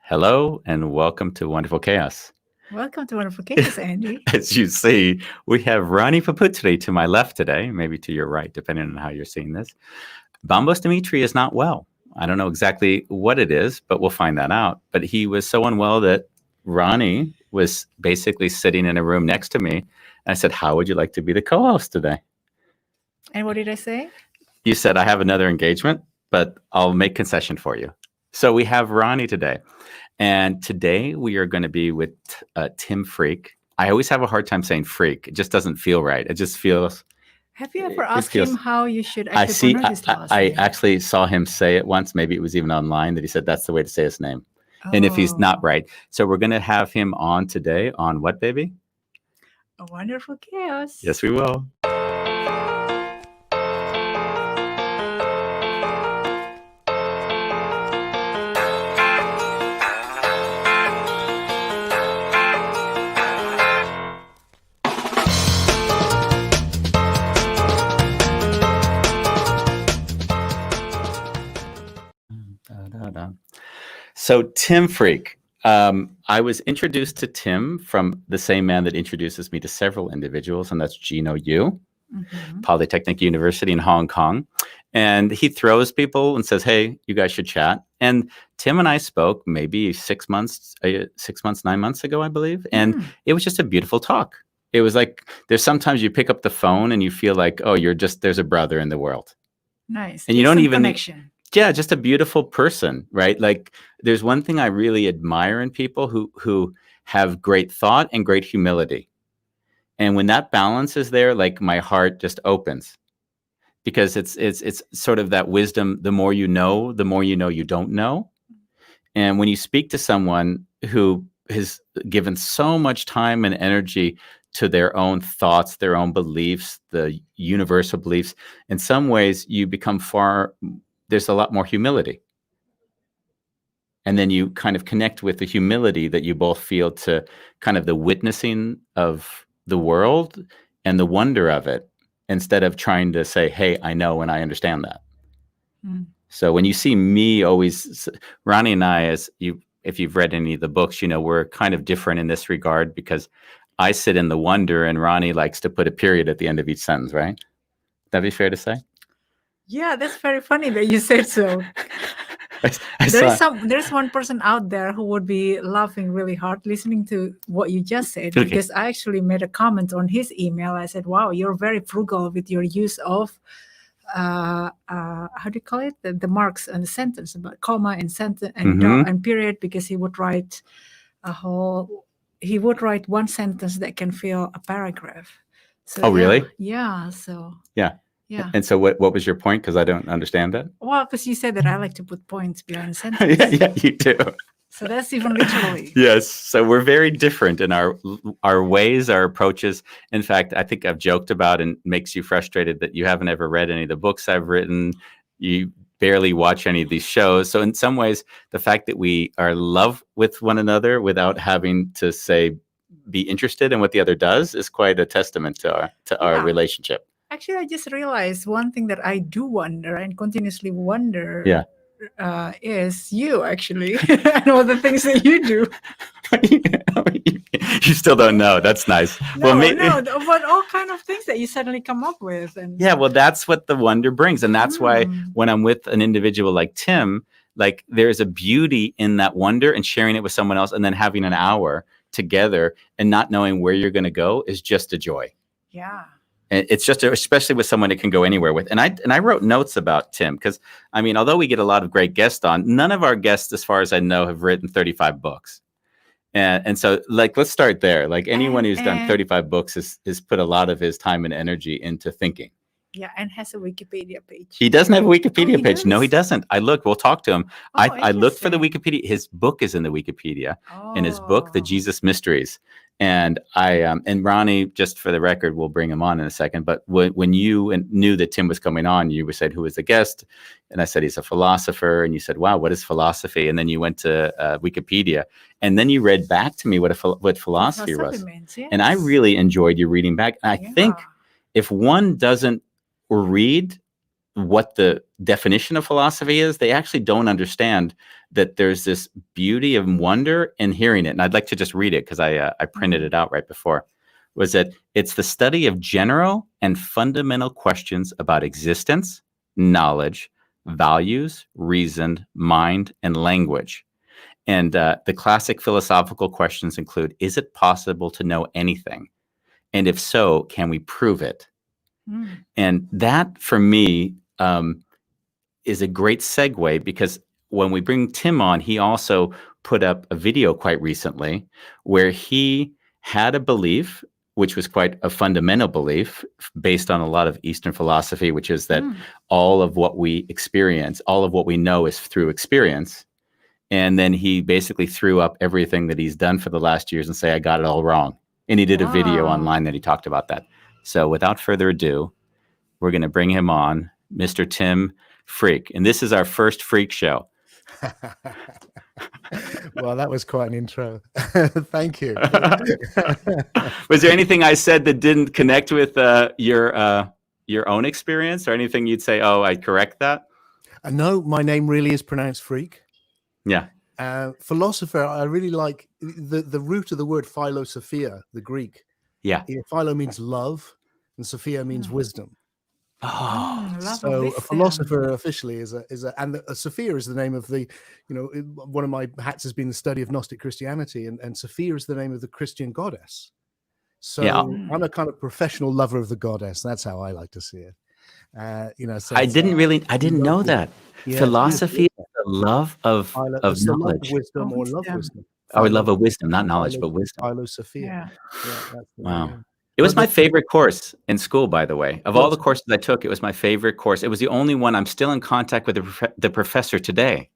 Hello and welcome to Wonderful Chaos. Welcome to Wonderful Chaos, Andy. As you see, we have Ronnie Paputri to my left today, maybe to your right, depending on how you're seeing this. Bambos Dimitri is not well. I don't know exactly what it is, but we'll find that out. But he was so unwell that Ronnie was basically sitting in a room next to me. I said, how would you like to be the co-host today? And what did I say? You said, I have another engagement, but I'll make concession for you. So we have Ronnie today. And today we are going to be with Tim Freke. I always have a hard time saying freak. It just doesn't feel right. It just feels... Have you ever asked him how you should actually pronounce his last I name? actually saw him say it once. Maybe it was even online that he said that's the way to say his name. And if he's not right. So we're going to have him on today on what, baby? A Wonderful Chaos. Yes, we will. So Tim Freke, I was introduced to Tim from the same man that introduces me to several individuals, and that's Gino Yu, Polytechnic University in Hong Kong. And he throws people and says, hey, you guys should chat. And Tim and I spoke maybe 6 months, 9 months ago, I believe. And it was just a beautiful talk. It was like, there's sometimes you pick up the phone and you feel like, oh, there's a brother in the world. Nice. And you don't even... connection. Yeah, just a beautiful person, right? Like there's one thing I really admire in people who have great thought and great humility. And when that balance is there, like my heart just opens. Because it's sort of that wisdom, the more you know you don't know. And when you speak to someone who has given so much time and energy to their own thoughts, their own beliefs, the universal beliefs, in some ways you become there's a lot more humility. And then you kind of connect with the humility that you both feel to kind of the witnessing of the world and the wonder of it, instead of trying to say, hey, I know and I understand that. So when you see me always, Ronnie and I, if you've read any of the books, we're kind of different in this regard because I sit in the wonder and Ronnie likes to put a period at the end of each sentence, right? That'd be fair to say? Yeah, that's very funny that you said so. There's one person out there who would be laughing really hard listening to what you just said, because I actually made a comment on his email. I said, wow, you're very frugal with your use of how do you call it, the marks and the sentence, about comma and sentence and dot and period, because he would write one sentence that can fill a paragraph. So, really? Yeah. So yeah. And so what was your point? Because I don't understand that. Well, because you said that I like to put points behind sentences. yeah, you do. So that's even literally. Yes. So we're very different in our ways, our approaches. In fact, I think I've joked about and makes you frustrated that you haven't ever read any of the books I've written. You barely watch any of these shows. So in some ways, the fact that we are in love with one another without having to be interested in what the other does is quite a testament to our relationship. Actually, I just realized one thing that I do wonder and continuously wonder is you, actually, and all the things that you do. You still don't know. That's nice. No, but all kind of things that you suddenly come up with. And yeah, well, that's what the wonder brings. And that's why when I'm with an individual like Tim, like there's a beauty in that wonder and sharing it with someone else and then having an hour together and not knowing where you're going to go is just a joy. Yeah. And it's just, especially with someone it can go anywhere with. And I wrote notes about Tim because, I mean, although we get a lot of great guests on, none of our guests, as far as I know, have written 35 books. And so, like, let's start there. Like, anyone who's done 35 books has put a lot of his time and energy into thinking. Yeah, and has a Wikipedia page. He doesn't have a Wikipedia page. Does? No, he doesn't. I looked. We'll talk to him. I looked for the Wikipedia. His book is in the Wikipedia. In his book, The Jesus Mysteries. And and Ronnie, just for the record, we'll bring him on in a second. But when you knew that Tim was coming on, you said, who was the guest? And I said, he's a philosopher. And you said, wow, what is philosophy? And then you went to Wikipedia. And then you read back to me what philosophy was. Means, yes. And I really enjoyed you reading back. And I think if one doesn't read what the definition of philosophy is, they actually don't understand that there's this beauty and wonder in hearing it. And I'd like to just read it because I printed it out right before. Was that it's the study of general and fundamental questions about existence, knowledge, values, reason, mind, and language. And the classic philosophical questions include, is it possible to know anything? And if so, can we prove it? And that, for me, is a great segue, because when we bring Tim on, he also put up a video quite recently where he had a belief, which was quite a fundamental belief based on a lot of Eastern philosophy, which is that all of what we experience, all of what we know is through experience. And then he basically threw up everything that he's done for the last years and say, I got it all wrong. And he did a video online that he talked about that. So without further ado, we're going to bring him on, Mr. Tim Freke. And this is our first Freak show. Well, that was quite an intro. Thank you. Was there anything I said that didn't connect with your own experience, or anything you'd say, oh, I'd correct that? No, my name really is pronounced Freke. Yeah. Philosopher, I really like the root of the word philosophia, the Greek. Yeah. Philo means love, and Sophia means wisdom. Oh, so a philosopher officially is and Sophia is the name of the, one of my hats has been the study of Gnostic Christianity, and Sophia is the name of the Christian goddess. So I'm a kind of professional lover of the goddess. That's how I like to see it. So I didn't know that. Yeah, philosophy is the love of knowledge. Love of wisdom or love wisdom. I would love of wisdom, not knowledge, but wisdom. Philosophia. Wow. It was my favorite course in school, by the way. Of all the courses I took, it was my favorite course. It was the only one. I'm still in contact with the professor today.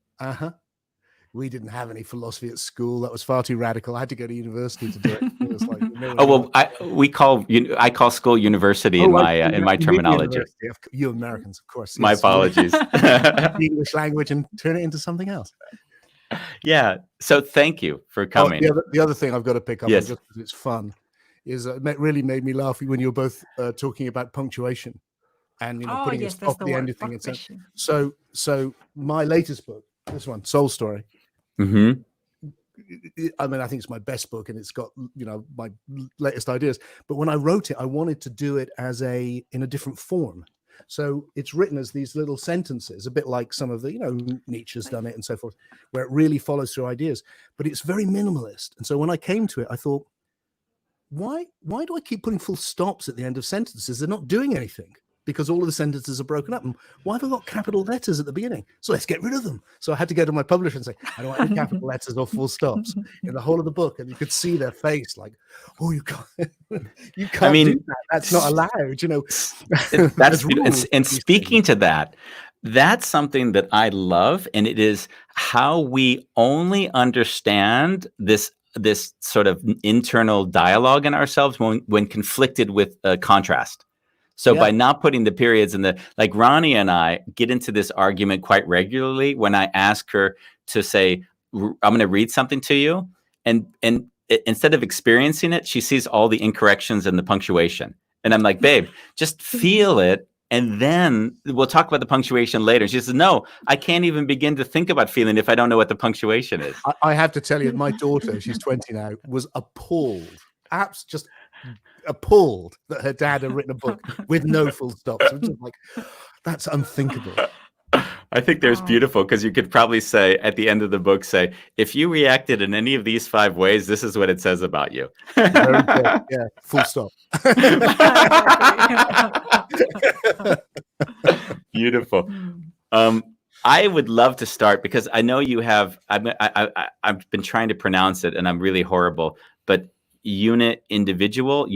We didn't have any philosophy at school. That was far too radical. I had to go to university to do it. It was like, I call school university in my terminology. You Americans, of course. My apologies. The English language and turn it into something else. Yeah. So thank you for coming. The other thing I've got to pick up on, just because it's fun, is it really made me laugh when you were both talking about punctuation and putting a stop at the end of things. So my latest book, this one, Soul Story. Mm-hmm. I mean, I think it's my best book, and it's got my latest ideas. But when I wrote it, I wanted to do it in a different form. So it's written as these little sentences, a bit like some of the Nietzsche's done it and so forth, where it really follows through ideas. But it's very minimalist. And so when I came to it, I thought, why do I keep putting full stops at the end of sentences? They're not doing anything, because all of the sentences are broken up. And why have I got capital letters at the beginning? So let's get rid of them. So I had to go to my publisher and say, I don't want any capital letters or full stops in the whole of the book. And you could see their face like, oh, you can't do that. That's not allowed, And speaking to that, that's something that I love. And it is how we only understand this sort of internal dialogue in ourselves when conflicted with contrast. So by not putting the periods in like Ronnie and I get into this argument quite regularly when I ask her to say, I'm going to read something to you. And instead of experiencing it, she sees all the incorrections in the punctuation. And I'm like, babe, just feel it. And then we'll talk about the punctuation later. She says, no, I can't even begin to think about feeling if I don't know what the punctuation is. I have to tell you, my daughter, she's 20 now, was appalled, just appalled that her dad had written a book with no full stops. I'm just like, that's unthinkable. I think there's beautiful, because you could probably say at the end of the book, if you reacted in any of these 5 ways, this is what it says about you. Very good. Yeah, full stop. Beautiful. I would love to start, because I know you have. I've been trying to pronounce it, and I'm really horrible. But Unividual.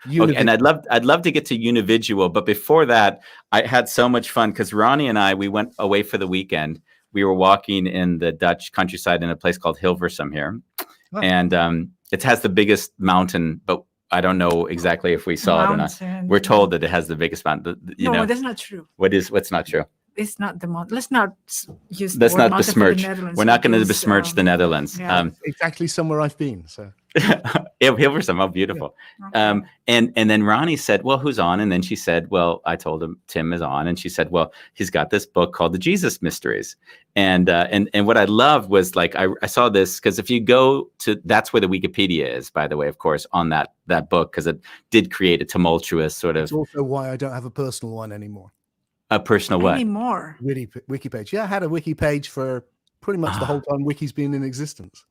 Okay, and I'd love to get to Unividual, but before that, I had so much fun because Ronnie and we went away for the weekend. We were walking in the Dutch countryside in a place called Hilversum here, and it has the biggest mountain, but I don't know exactly if we saw it or not. We're told that it has the biggest mountain. No, that's not true. What's not true? it's not the most. Let's not use. Let's the word not Malta for the besmirch. Netherlands We're not going to because, besmirch the Netherlands. yeah. Exactly somewhere I've been. So Hilversum, oh, beautiful. Okay. And then Ronnie said, well, who's on? And then she said, well, I told him Tim is on. And she said, well, he's got this book called The Jesus Mysteries. And what I loved was, like, I saw this, because if you go to, that's where the Wikipedia is, by the way, of course, on that book, because it did create a tumultuous sort of. it's also why I don't have a personal one anymore. A personal what? Anymore. Wiki page. Yeah, I had a wiki page for pretty much the whole time Wiki's been in existence.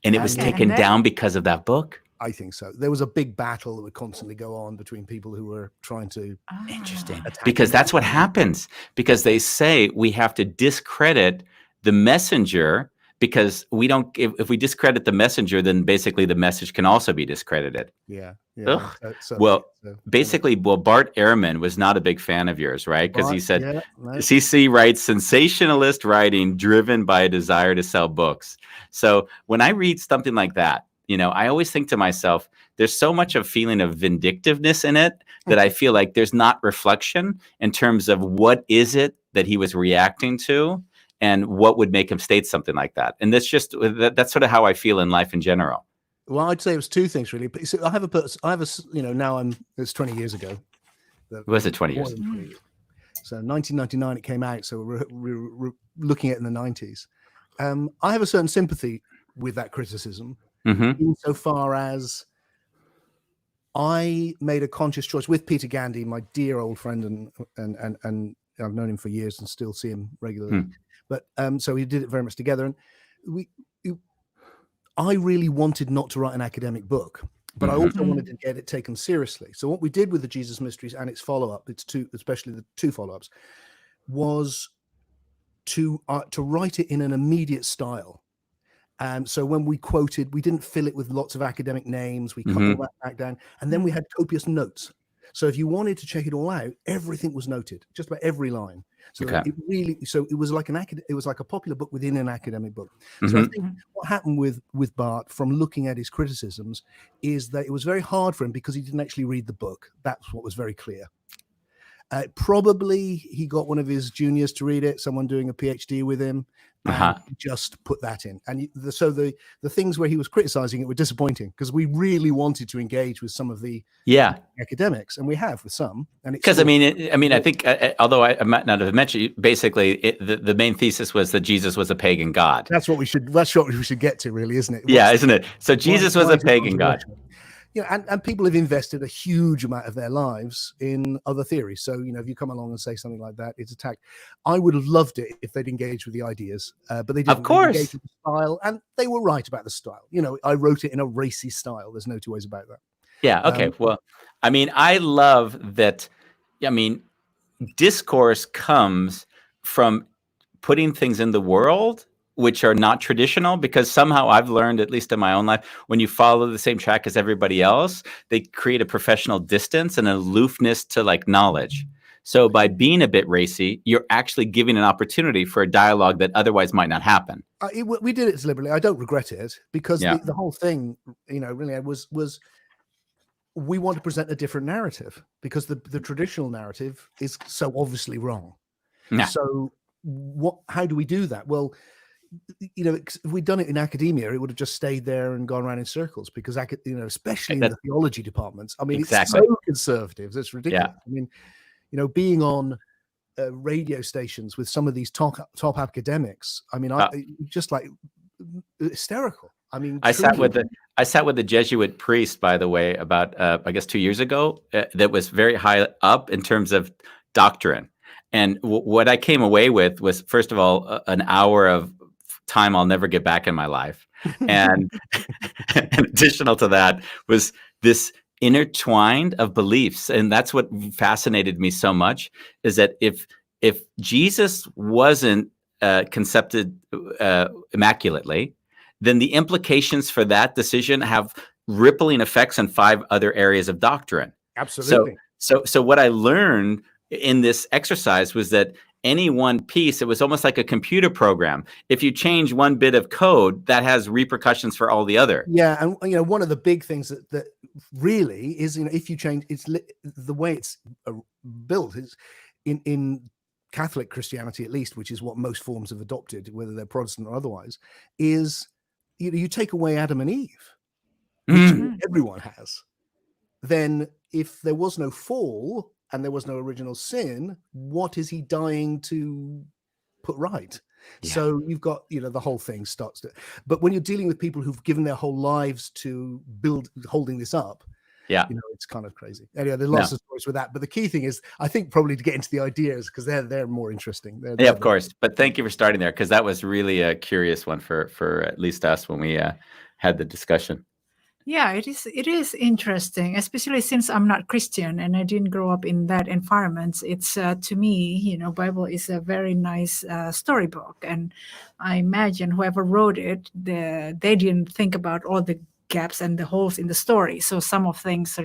And it was Okay, taken and then- down because of that book? I think so. There was a big battle that would constantly go on between people who were trying to Interesting. attack Because it. that's what happens. Because they say we have to discredit the messenger, because we don't, if we discredit the messenger, then basically the message can also be discredited. Yeah. Ugh. So, Well, so, basically, well, Bart Ehrman was not a big fan of yours, right? Because he Bart, said, yeah, no. CC writes sensationalist writing driven by a desire to sell books. So when I read something like that, I always think to myself, there's so much of feeling of vindictiveness in it that I feel like there's not reflection in terms of what is it that he was reacting to and what would make him state something like that. And that's sort of how I feel in life in general. Well, I'd say it was two things really. But so I have now it's 20 years ago. Was it 20 years? More than 20 years. So 1999 it came out. So we're looking at it in the 90s. I have a certain sympathy with that criticism, insofar as I made a conscious choice with Peter Gandy, my dear old friend, and I've known him for years and still see him regularly. But so we did it very much together, and I really wanted not to write an academic book, but I also wanted to get it taken seriously. So what we did with the Jesus Mysteries and its follow-up, especially the two follow-ups, was to write it in an immediate style. So when we quoted, we didn't fill it with lots of academic names. We cut all that back down, and then we had copious notes. So if you wanted to check it all out, everything was noted, just about every line. So it was like it was like a popular book within an academic book. So I think what happened with Bart, from looking at his criticisms, is that it was very hard for him because he didn't actually read the book. That's what was very clear. Probably he got one of his juniors to read it, someone doing a PhD with him, and just put that in. And so the things where he was criticizing it were disappointing, because we really wanted to engage with some of the academics, and we have with some. And because I think, although I might not have mentioned, basically the main thesis was that Jesus was a pagan god. That's what we should get to, really, isn't it? Isn't it? So Jesus was a pagan god. And people have invested a huge amount of their lives in other theories. So, if you come along and say something like that, it's attacked. I would have loved it if they'd engaged with the ideas, but they didn't. Of course. They engaged with the style, and they were right about the style. I wrote it in a racy style. There's no two ways about that. Yeah. Okay. Well, I love that. Discourse comes from putting things in the world which are not traditional, because somehow I've learned, at least in my own life, when you follow the same track as everybody else, they create a professional distance and an aloofness to knowledge. So by being a bit racy, you're actually giving an opportunity for a dialogue that otherwise might not happen. We did it deliberately. I don't regret it, because the whole thing, really was we want to present a different narrative, because the traditional narrative is so obviously wrong. Yeah. So how do we do that? Well, if we'd done it in academia, it would have just stayed there and gone around in circles, because especially in the theology departments, exactly. It's so conservative, it's ridiculous. Yeah. Being on radio stations with some of these top academics, just like hysterical. I sat with the Jesuit priest, by the way, about I guess 2 years ago, that was very high up in terms of doctrine. And what I came away with was, first of all, an hour of time I'll never get back in my life. And additional to that was this intertwined of beliefs. And that's what fascinated me so much, is that if Jesus wasn't conceived immaculately, then the implications for that decision have rippling effects on 5 other areas of doctrine. Absolutely. So what I learned in this exercise was that any one piece, it was almost like a computer program. If you change one bit of code, that has repercussions for all the other. Yeah, and one of the big things that really is, if you change, it's the way it's built is in Catholic Christianity, at least, which is what most forms have adopted, whether they're Protestant or otherwise, is you take away Adam and Eve, which everyone has. Then if there was no fall and there was no original sin, what is he dying to put right? Yeah. So you've got, the whole thing starts to, but when you're dealing with people who've given their whole lives to holding this up, it's kind of crazy. Anyway, there's lots of stories with that. But the key thing is, I think, probably to get into the ideas, because they're more interesting. Yeah, of course. But thank you for starting there, because that was really a curious one for at least us when we had the discussion. Yeah, it is interesting, especially since I'm not Christian and I didn't grow up in that environment. It's to me, Bible is a very nice storybook, and I imagine whoever wrote it, they didn't think about all the gaps and the holes in the story. So some of things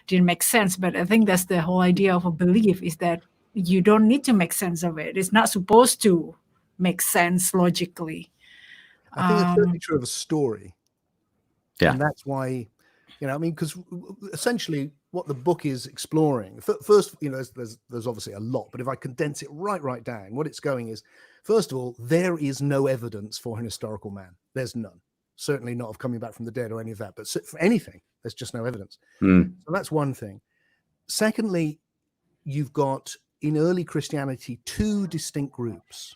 didn't make sense. But I think that's the whole idea of a belief, is that you don't need to make sense of it. It's not supposed to make sense logically. I think it's certainly true of a story. Yeah. And that's why, because essentially what the book is exploring, first, there's obviously a lot, but if I condense it right down, what it's going is, first of all, there is no evidence for an historical man. There's none. Certainly not of coming back from the dead or any of that, but for anything, there's just no evidence. So that's one thing. Secondly, you've got in early Christianity 2 distinct groups.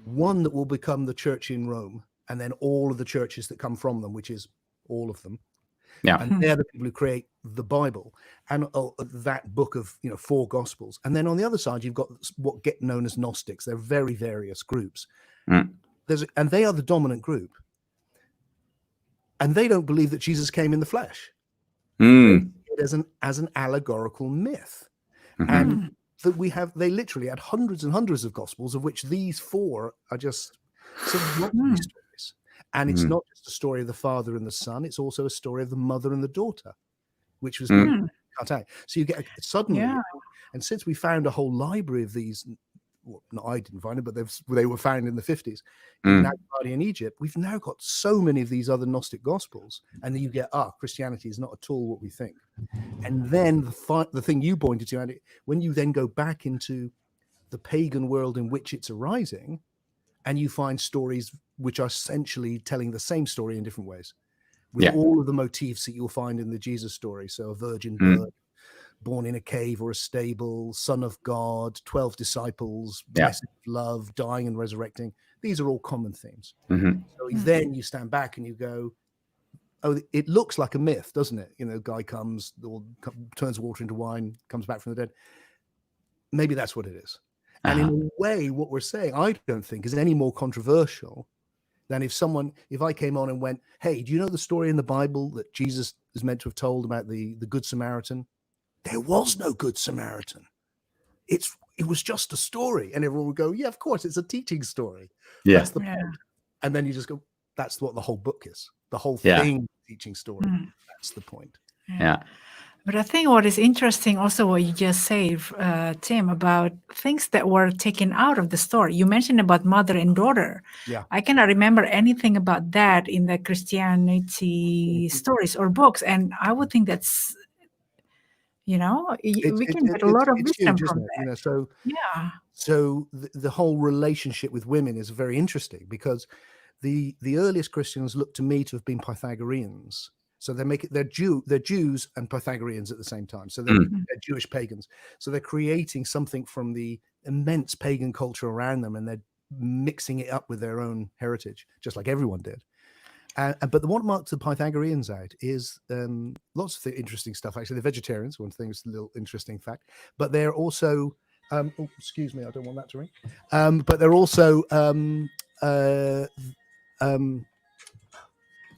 One that will become the church in Rome, and then all of the churches that come from them, which is all of them. Yeah. And they're the people who create the Bible and that book of 4 Gospels. And then on the other side, you've got what get known as Gnostics. They're very various groups. And they are the dominant group. And they don't believe that Jesus came in the flesh. They see it as an allegorical myth. And that they literally had hundreds and hundreds of Gospels, of which these 4 are just sort of stories. And it's not just a story of the Father and the Son, it's also a story of the mother and the daughter, which was cut out. So you get suddenly, and since we found a whole library of these, well, not I didn't find it, but they were found in the 50s in Nagabadi in Egypt, we've now got so many of these other Gnostic Gospels, and then you get, Christianity is not at all what we think. And then the thing you pointed to, Andy, when you then go back into the pagan world in which it's arising, and you find stories which are essentially telling the same story in different ways, with all of the motifs that you'll find in the Jesus story. So a virgin birth, born in a cave or a stable, son of God, 12 disciples, blessed love, dying and resurrecting. These are all common themes. So then you stand back and you go, oh, it looks like a myth, doesn't it? Guy comes, turns water into wine, comes back from the dead. Maybe that's what it is. And in a way, what we're saying, I don't think, is any more controversial than if I came on and went, hey, do you know the story in the Bible that Jesus is meant to have told about the Good Samaritan? There was no Good Samaritan. It was just a story. And everyone would go, yeah, of course, it's a teaching story. Yeah. That's the point. And then you just go, that's what the whole book is. The whole thing, teaching story. That's the point. Yeah. But I think what is interesting also what you just said, Tim, about things that were taken out of the story. You mentioned about mother and daughter. Yeah. I cannot remember anything about that in the Christianity stories or books. And I would think that's, we can get a lot of wisdom huge, from that. So the whole relationship with women is very interesting, because the earliest Christians look to me to have been Pythagoreans. So they're Jews and Pythagoreans at the same time. So they're Jewish pagans. So they're creating something from the immense pagan culture around them, and they're mixing it up with their own heritage, just like everyone did. But what marks the Pythagoreans out is lots of interesting stuff. Actually, they're vegetarians. One thing is a little interesting fact. But they're also, excuse me, I don't want that to ring. But they're also,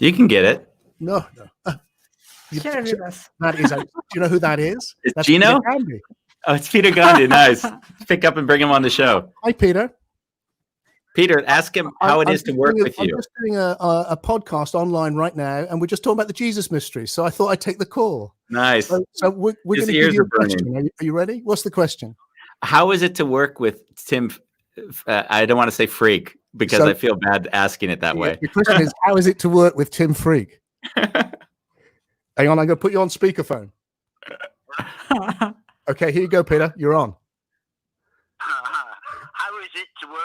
you can get it. No. Share it with us. That is. Do you know who that is? That's Gino? Oh, it's Peter Gandhi. Nice. Pick up and bring him on the show. Hi, Peter. Peter, ask him how it is to work with you. I'm just doing a podcast online right now, and we're just talking about the Jesus mystery. So I thought I'd take the call. Nice. So we're going to give you a question. Are you ready? What's the question? How is it to work with Tim? I don't want to say Freke, because I feel bad asking it that way. The question is, how is it to work with Tim Freke? Hang on, I'm going to put you on speakerphone. Okay, here you go, Peter. You're on.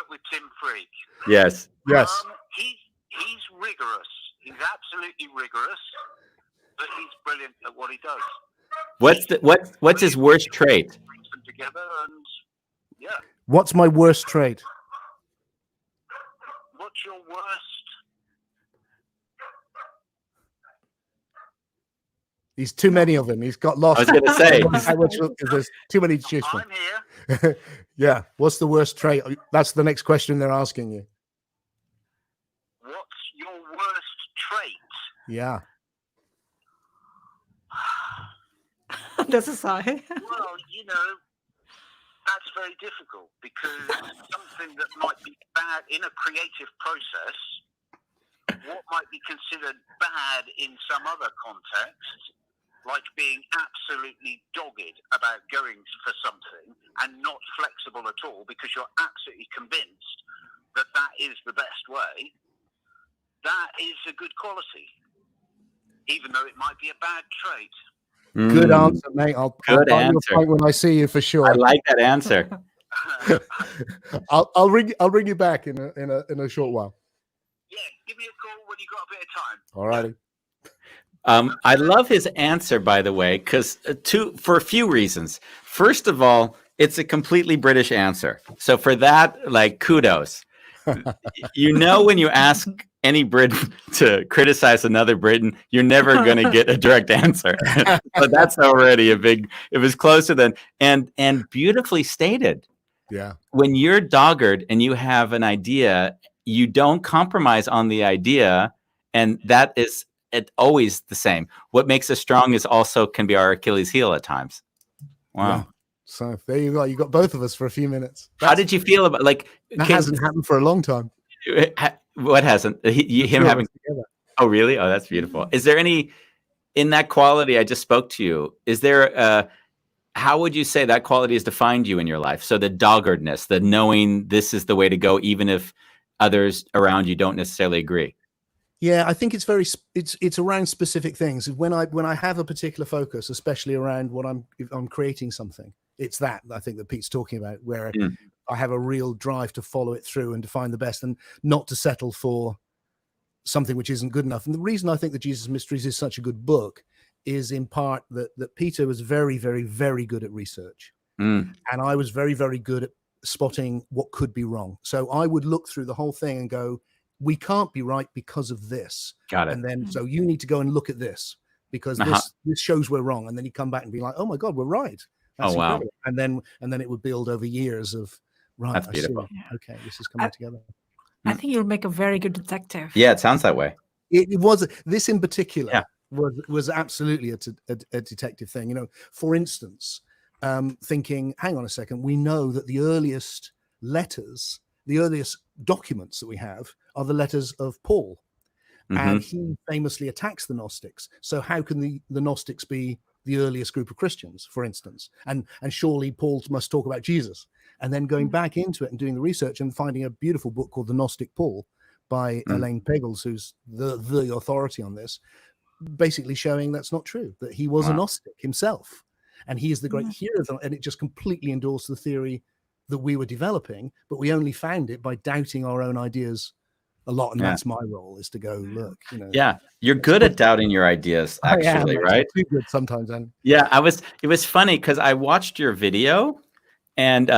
work with Tim Freke. Yes. Yes. He's rigorous. He's absolutely rigorous, but he's brilliant at what he does. What's his worst trait? Brings them together, and yeah. What's my worst trait? What's your worst? He's too many of them. He's got lost. I was going to say. There's too many to choose from. I'm here. Yeah. What's the worst trait? That's the next question they're asking you. What's your worst trait? Yeah. That's a sigh. Well, that's very difficult, because something that might be bad in a creative process, what might be considered bad in some other context, like being absolutely dogged about going for something and not flexible at all because you're absolutely convinced that that is the best way, that is a good quality, even though it might be a bad trait. Good answer, mate. I'll buy you a pint when I see you for sure. I like that answer. I'll ring you back in a short while. Yeah, give me a call when you got a bit of time. All righty. I love his answer, by the way, because for a few reasons. First of all, it's a completely British answer. So for that, like, kudos. When you ask any Brit to criticize another Briton, you're never going to get a direct answer. So that's already it was closer than, and beautifully stated. Yeah. When you're dogged and you have an idea, you don't compromise on the idea. And that is always the same. What makes us strong can be our Achilles heel at times. Wow. Yeah. So there you go. You got both of us for a few minutes. How did you feel about that? Hasn't happened for a long time. What hasn't? Him having together. Oh, really? Oh, that's beautiful. Is there any in that quality I just spoke to you? Is there how would you say that quality has defined you in your life? So the doggedness, the knowing this is the way to go, even if others around you don't necessarily agree. Yeah, I think it's around specific things. When I have a particular focus, especially around if I'm creating something, it's that I think that Pete's talking about, where I have a real drive to follow it through and to find the best, and not to settle for something which isn't good enough. And the reason I think that Jesus Mysteries is such a good book is in part that Peter was very, very, very good at research, and I was very, very good at spotting what could be wrong. So I would look through the whole thing and go, we can't be right because of this. Got it. And then, so you need to go and look at this because this shows we're wrong. And then you come back and be like, oh my God, we're right. That's incredible. Wow. And then it would build over years of, right, that's beautiful. Okay, this is coming together. I think you'll make a very good detective. Yeah, it sounds that way. It was, this in particular was absolutely a detective thing. For instance, thinking, hang on a second, we know that the earliest letters, the earliest documents that we have are the letters of Paul, and he famously attacks the Gnostics. So how can the Gnostics be the earliest group of Christians, for instance? And surely Paul must talk about Jesus. And then going back into it and doing the research and finding a beautiful book called The Gnostic Paul by Elaine Pagels, who's the authority on this, basically showing that's not true, that he was a Gnostic himself, and he is the great hero. And it just completely endorsed the theory that we were developing, but we only found it by doubting our own ideas a lot. And that's my role, is to go, look, Yeah, you're good at doubting your ideas, actually, right? Too good sometimes. And yeah, it was funny because I watched your video, and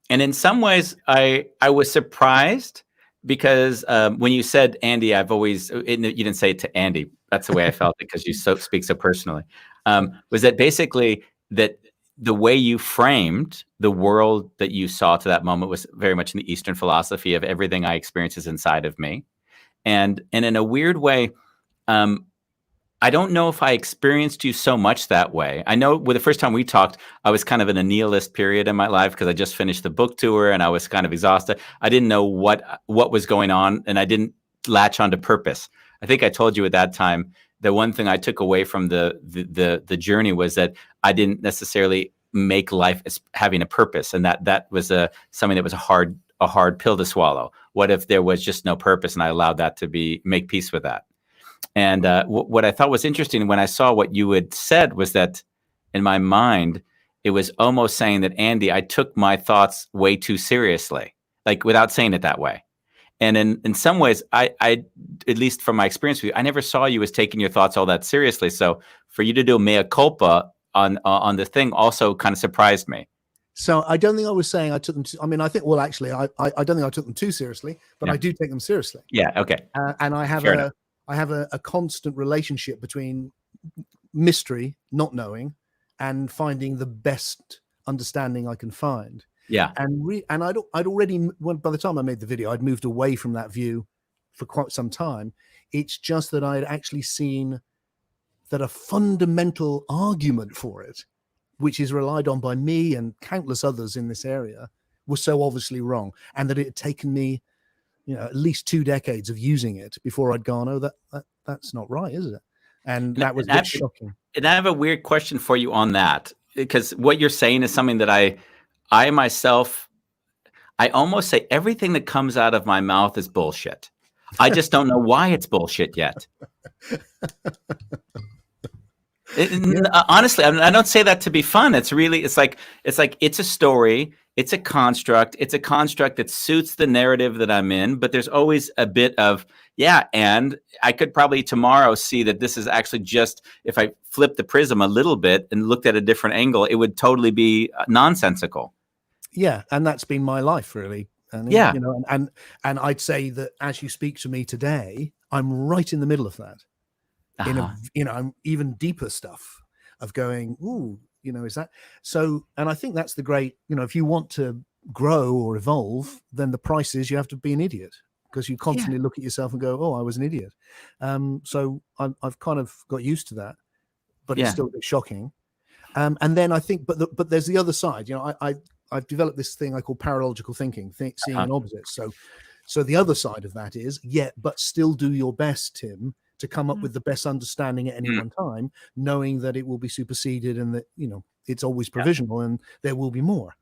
in some ways I was surprised because when you said Andy, you didn't say it to Andy. That's the way I felt it, because you speak so personally. Was that basically that the way you framed the world that you saw to that moment was very much in the Eastern philosophy of everything I experience is inside of me. And in a weird way, I don't know if I experienced you so much that way. I know the first time we talked, I was kind of in a nihilist period in my life because I just finished the book tour and I was kind of exhausted. I didn't know what was going on, and I didn't latch onto purpose. I think I told you at that time, the one thing I took away from the journey was that I didn't necessarily make life as having a purpose, and that was something that was a hard pill to swallow. What if there was just no purpose, and I allowed that to make peace with that? And what I thought was interesting when I saw what you had said was that in my mind, it was almost saying that, Andy, I took my thoughts way too seriously. like without saying it that way. And in some ways, I, at least from my experience with you, I never saw you as taking your thoughts all that seriously. So for you to do a mea culpa on the thing also kind of surprised me. So I don't think I was saying I took them. I mean, I think, well, actually, I don't think I took them too seriously, but Yeah. I do take them seriously. Yeah. Okay. And I have a constant relationship between mystery, not knowing, and finding the best understanding I can find. Yeah. And I'd already, well, by the time I made the video, I'd moved away from that view for quite some time. It's just that I had actually seen that a fundamental argument for it, which is relied on by me and countless others in this area, was so obviously wrong, and that it had taken me, at least 2 decades of using it before I'd gone, oh, that's not right, is it? And that was shocking. And I have a weird question for you on that, because what you're saying is something that I myself, I almost say everything that comes out of my mouth is bullshit. I just don't know why it's bullshit yet. Honestly, I don't say that to be fun. It's like it's a story. It's a construct. It's a construct that suits the narrative that I'm in. But there's always a bit of, and I could probably tomorrow see that this is actually just, if I flip the prism a little bit and looked at a different angle, it would totally be nonsensical. Yeah, and that's been my life, really. And and I'd say that as you speak to me today, I'm right in the middle of that. In even deeper stuff of going, ooh, is that so? And I think that's the great, if you want to grow or evolve, then the price is you have to be an idiot, because you constantly look at yourself and go, oh, I was an idiot. So I've kind of got used to that, but it's still a bit shocking. And then I think, but there's the other side. I've developed this thing I call paralogical thinking, seeing an opposite. So the other side of that is, but still do your best, Tim, to come up with the best understanding at any one time, knowing that it will be superseded and that, it's always provisional and there will be more.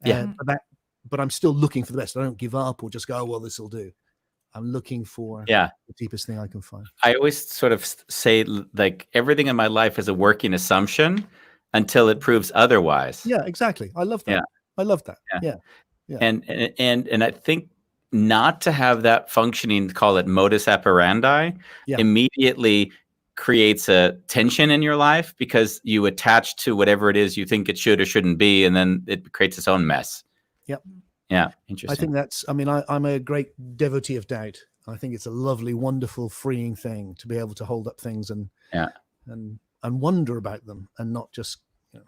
But I'm still looking for the best. I don't give up or just go, oh, well, this will do. I'm looking for the deepest thing I can find. I always sort of say, like, everything in my life is a working assumption until it proves otherwise. Yeah, exactly. I love that. Yeah. I love that. Yeah. And I think not to have that functioning, call it modus operandi, immediately creates a tension in your life, because you attach to whatever it is you think it should or shouldn't be, and then it creates its own mess. Yep. Yeah, interesting. I think that's, I'm a great devotee of doubt. I think it's a lovely, wonderful, freeing thing to be able to hold up things and wonder about them and not just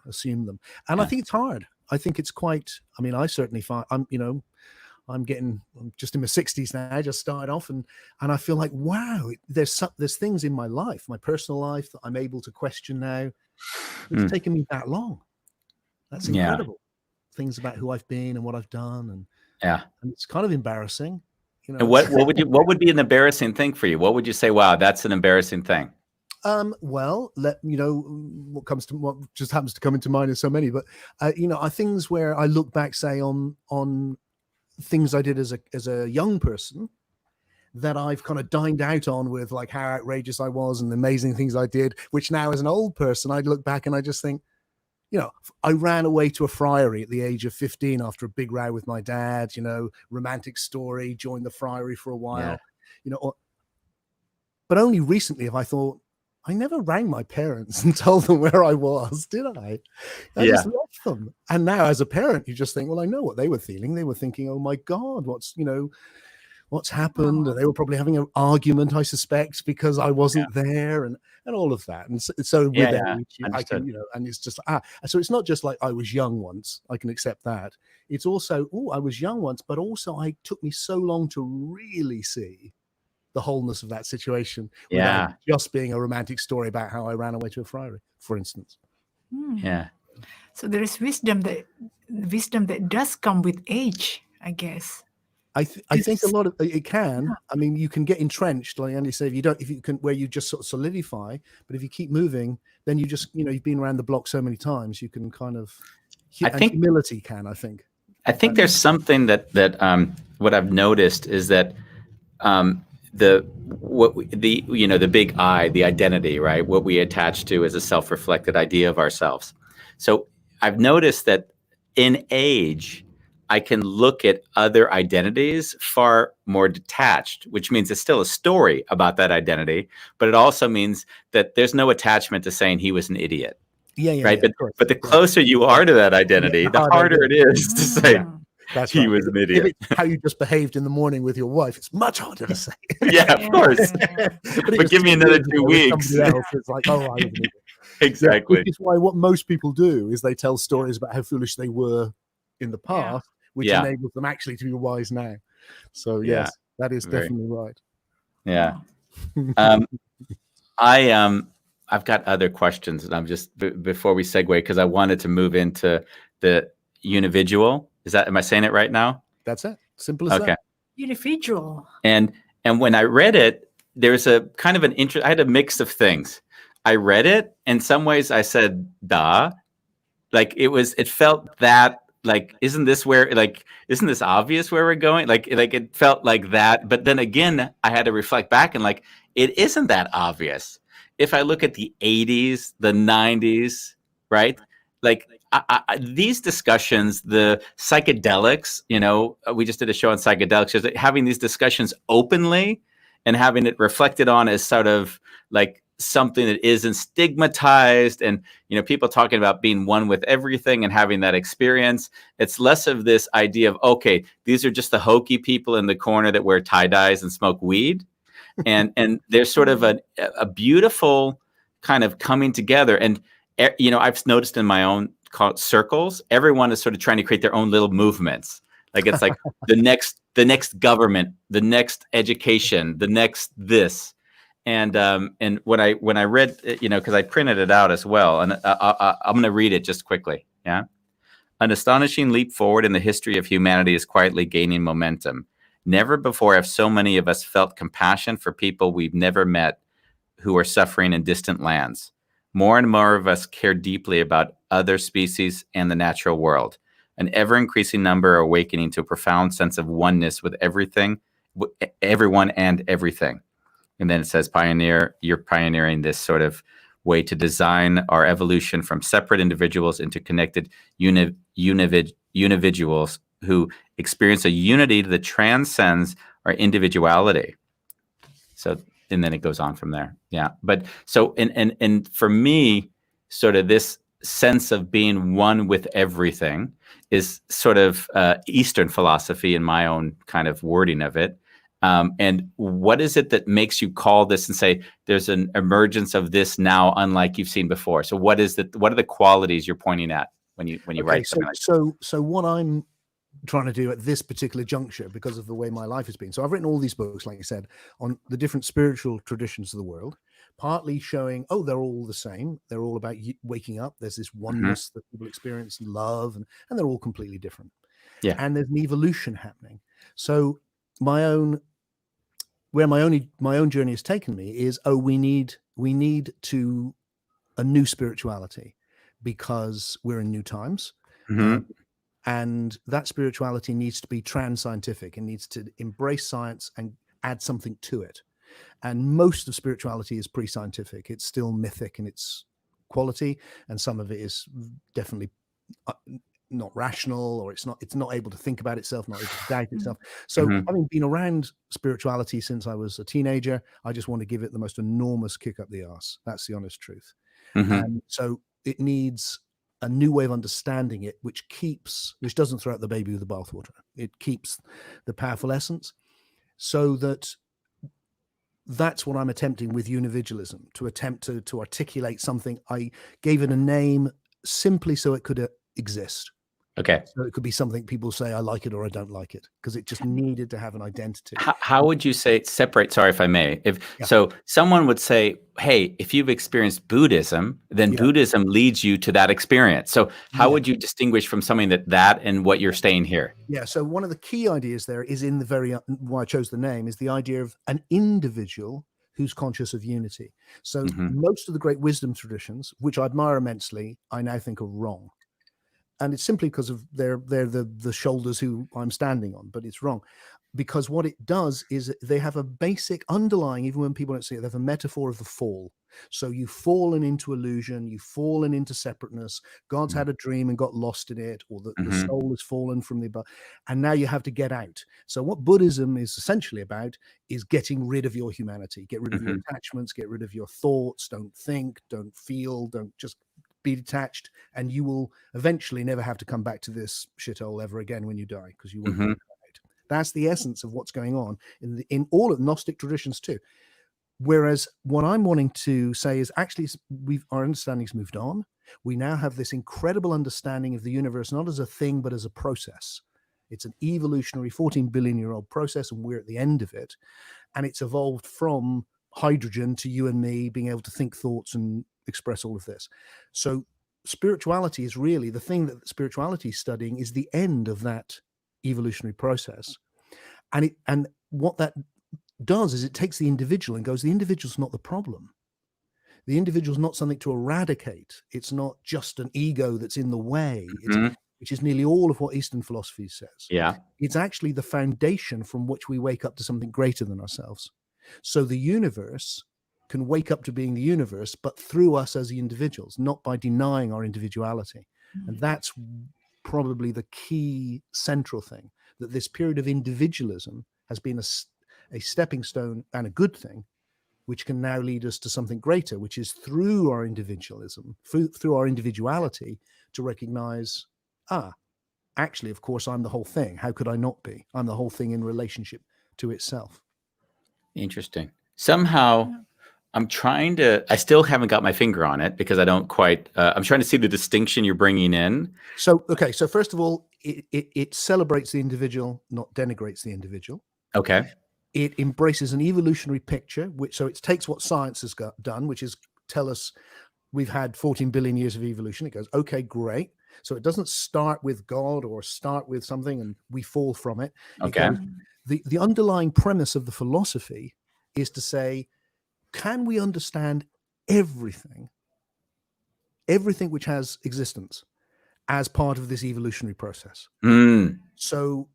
assume them. And I think it's hard. I think it's quite, I certainly find, I'm just in my 60s now. I just started off and I feel like, wow, there's things in my life, my personal life, that I'm able to question now. It's taken me that long. That's incredible. Things about who I've been and what I've done, and it's kind of embarrassing. And what would be an embarrassing thing for you? What would you say? Wow, that's an embarrassing thing. Well, what just happens to come into mind is so many, but are things where I look back, say on things I did as a young person that I've kind of dined out on with, like how outrageous I was and the amazing things I did, which now as an old person, I'd look back and I just think, I ran away to a friary at the age of 15 after a big row with my dad, romantic story, joined the friary for a while, but only recently have I thought, I never rang my parents and told them where I was, did I? I just left them. And now as a parent, you just think, well, I know what they were feeling. They were thinking, oh my God, what's happened? And they were probably having an argument, I suspect, because I wasn't there and all of that. And so with age, I can, and it's just, so it's not just like I was young once, I can accept that. It's also, I was young once, but also it took me so long to really see the wholeness of that situation without just being a romantic story about how I ran away to a friary, for instance. Yeah. So there is wisdom that does come with age, I guess. I think a lot of it can. You can get entrenched, like Andy said, if you can, where you just sort of solidify. But if you keep moving, then you just, you've been around the block so many times, you can kind of. I think humility can. I think there's something that what I've noticed is that the big I, the identity, right? What we attach to as a self-reflected idea of ourselves. So I've noticed that in age, I can look at other identities far more detached, which means it's still a story about that identity, but it also means that there's no attachment to saying he was an idiot, right? Of course. But the closer you are to that Yeah, identity, the the harder harder it it is to say Mm. That's he right. was an If idiot. it's how you just behaved in the morning with your wife, it's much harder to say. Yeah, of course. But give me another 2 weeks. Somebody else, it's like, oh, I was an idiot. Exactly. Which is why what most people do is they tell stories about how foolish they were in the past, which Yeah. enables them actually to be wise now. So Yeah. yes, that is Very. definitely right. Yeah. I've got other questions, and I'm just before we segue, because I wanted to move into the Unividual. Am I saying it right now? That's it. Simple as that. Unividual. And when I read it, there's a kind of an interest. I had a mix of things. I read it. In some ways, I said, "Duh," like it felt that like, isn't this obvious where we're going? Like it felt like that. But then again, I had to reflect back and like, it isn't that obvious. If I look at the 80s, the 90s, right? Like these discussions, the psychedelics, we just did a show on psychedelics, just having these discussions openly and having it reflected on as sort of like something that isn't stigmatized, and people talking about being one with everything and having that experience. It's less of this idea of, okay, these are just the hokey people in the corner that wear tie-dyes and smoke weed, and there's sort of a beautiful kind of coming together. And I've noticed in my own circles, everyone is sort of trying to create their own little movements. Like it's like the next government, the next education, the next this. And when I read, because I printed it out as well, and I'm going to read it just quickly. Yeah, an astonishing leap forward in the history of humanity is quietly gaining momentum. Never before have so many of us felt compassion for people we've never met who are suffering in distant lands. More and more of us care deeply about other species and the natural world. An ever-increasing number are awakening to a profound sense of oneness with everything, everyone, and everything. And then it says, you're pioneering this sort of way to design our evolution from separate individuals into connected unividuals who experience a unity that transcends our individuality. So, and then it goes on from there. Yeah. But so, and for me, sort of this sense of being one with everything is sort of Eastern philosophy in my own kind of wording of it. And what is it that makes you call this and say there's an emergence of this now, unlike you've seen before? So what are the qualities you're pointing at when you write something like that? So what I'm trying to do at this particular juncture, because of the way my life has been, so I've written all these books, like you said, on the different spiritual traditions of the world, partly showing, they're all the same. They're all about waking up. There's this oneness that people experience, love, and they're all completely different. Yeah. And there's an evolution happening. So where my own journey has taken me is, we need to a new spirituality, because we're in new times. And that spirituality needs to be trans-scientific and needs to embrace science and add something to it. And most of spirituality is pre-scientific. It's still mythic in its quality, and some of it is definitely not rational, or it's not able to think about itself, not able to doubt itself. So having been around spirituality since I was a teenager, I just want to give it the most enormous kick up the arse. That's the honest truth. And so it needs a new way of understanding it, which doesn't throw out the baby with the bathwater. It keeps the powerful essence, so that's what I'm attempting with Unividualism, to attempt to articulate something. I gave it a name simply so it could exist. Okay. So it could be something people say, I like it or I don't like it, because it just needed to have an identity. How would you say separate? Sorry if I may. So someone would say, hey, if you've experienced Buddhism, then Buddhism leads you to that experience. So how would you distinguish from something that and what you're saying here? Yeah. So one of the key ideas there is in the why I chose the name, is the idea of an individual who's conscious of unity. So most of the great wisdom traditions, which I admire immensely, I now think are wrong. And it's simply because of they're the shoulders who I'm standing on, but it's wrong. Because what it does is they have a basic underlying, even when people don't see it, they have a metaphor of the fall. So you've fallen into illusion, you've fallen into separateness. God's had a dream and got lost in it, or the soul has fallen from the above, and now you have to get out. So what Buddhism is essentially about is getting rid of your humanity, get rid of your attachments, get rid of your thoughts. Don't think, don't feel, don't just be detached, and you will eventually never have to come back to this shithole ever again when you die, because you won't. That's the essence of what's going on in all of Gnostic traditions too. Whereas what I'm wanting to say is actually our understanding's moved on. We now have this incredible understanding of the universe, not as a thing, but as a process. It's an evolutionary 14 billion year old process, and we're at the end of it. And it's evolved from hydrogen to you and me being able to think thoughts and express all of this. So spirituality is really the thing that spirituality is studying, is the end of that evolutionary process. And what that does is it takes the individual and goes, the individual's not the problem. The individual's not something to eradicate. It's not just an ego that's in the way, which is nearly all of what Eastern philosophy says. Yeah. It's actually the foundation from which we wake up to something greater than ourselves. So the universe can wake up to being the universe, but through us as individuals, not by denying our individuality. And that's probably the key central thing, that this period of individualism has been a stepping stone and a good thing, which can now lead us to something greater, which is through our individualism, through our individuality, to recognize, actually, of course, I'm the whole thing. How could I not be? I'm the whole thing in relationship to itself. Interesting. Somehow I still haven't got my finger on it, because I don't quite, I'm trying to see the distinction you're bringing in. So first of all, it celebrates the individual, not denigrates the individual. Okay. It embraces an evolutionary picture, so it takes what science has done, which is tell us we've had 14 billion years of evolution. It goes, okay, great. So it doesn't start with God or start with something and we fall from it. Okay. The underlying premise of the philosophy is to say, can we understand everything which has existence as part of this evolutionary process? So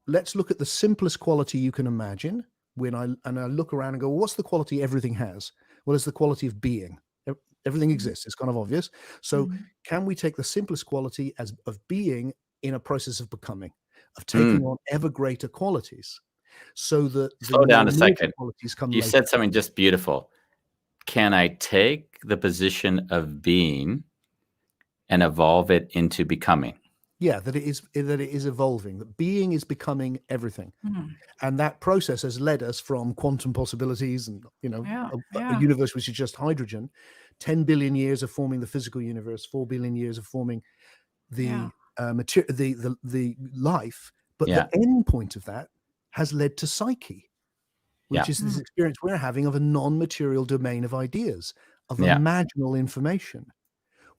let's look at the simplest quality you can imagine. I look around and go, what's the quality everything has? Well, it's the quality of being. Everything exists. It's kind of obvious. So can we take the simplest quality of being in a process of becoming, of taking on ever greater qualities, so that slow down a second. Qualities come you later. Said something just beautiful. Can I take the position of being and evolve it into becoming? Yeah, that it is evolving, that being is becoming everything. And that process has led us from quantum possibilities and, a universe which is just hydrogen, 10 billion years of forming the physical universe, 4 billion years of forming the the life. But the end point of that has led to psyche, which is this experience we're having of a non-material domain of ideas, of imaginal information.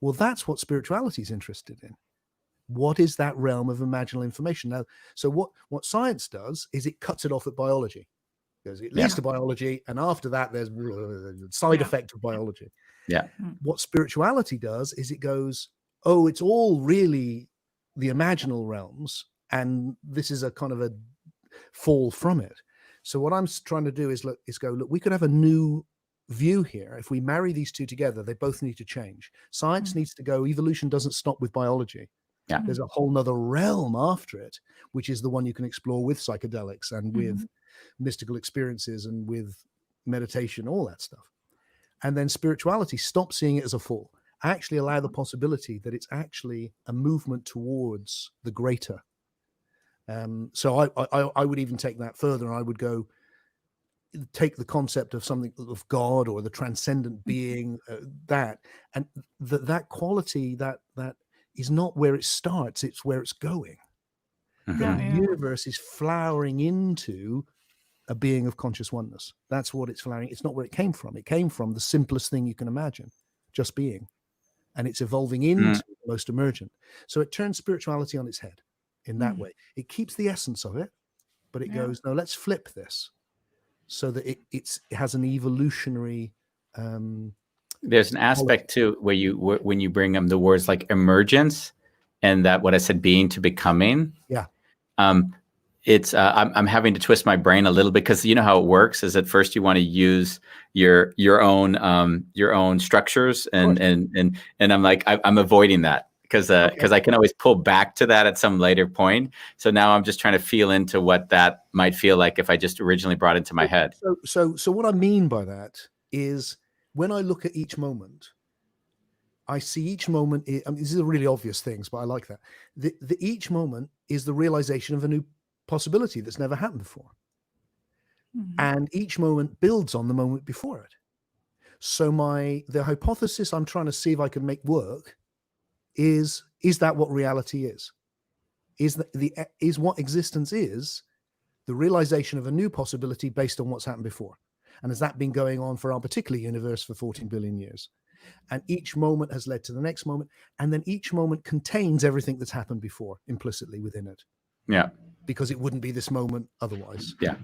Well, that's what spirituality is interested in. What is that realm of imaginal information? Now, so what science does is it cuts it off at biology. It leads to biology, and after that, there's side effect of biology. Yeah. What spirituality does is it goes, oh, it's all really the imaginal realms, and this is a kind of a fall from it. So what I'm trying to do is look, we could have a new view here. If we marry these two together, they both need to change. Science needs to go, evolution doesn't stop with biology. Yeah. There's a whole nother realm after it, which is the one you can explore with psychedelics and with mystical experiences and with meditation, all that stuff. And then spirituality, stop seeing it as a fall. Actually allow the possibility that it's actually a movement towards the greater. So I would even take that further. I would go take the concept of something of God or the transcendent being, that quality that is not where it starts, it's where it's going. The universe is flowering into a being of conscious oneness. That's what it's flowering. It's not where it came from. It came from the simplest thing you can imagine, just being. And it's evolving into the most emergent. So it turns spirituality on its head in that way. It keeps the essence of it, but it goes, no, let's flip this so that it has an evolutionary there's an aspect too where when you bring the words like emergence and that what I said, being to becoming. I'm having to twist my brain a little bit, because you know how it works is at first you want to use your own structures, and I'm like, I'm avoiding that, because I can always pull back to that at some later point. So now I'm just trying to feel into what that might feel like if I just originally brought it into my head. So what I mean by that is, when I look at each moment, I see each moment. I mean, these are really obvious things, but I like that. Each moment is the realization of a new possibility that's never happened before. And each moment builds on the moment before it. So the hypothesis I'm trying to see if I can make work is that what reality is? Is what existence is the realization of a new possibility based on what's happened before? And has that been going on for our particular universe for 14 billion years? And each moment has led to the next moment. And then each moment contains everything that's happened before implicitly within it. Yeah. Because it wouldn't be this moment otherwise. Yeah.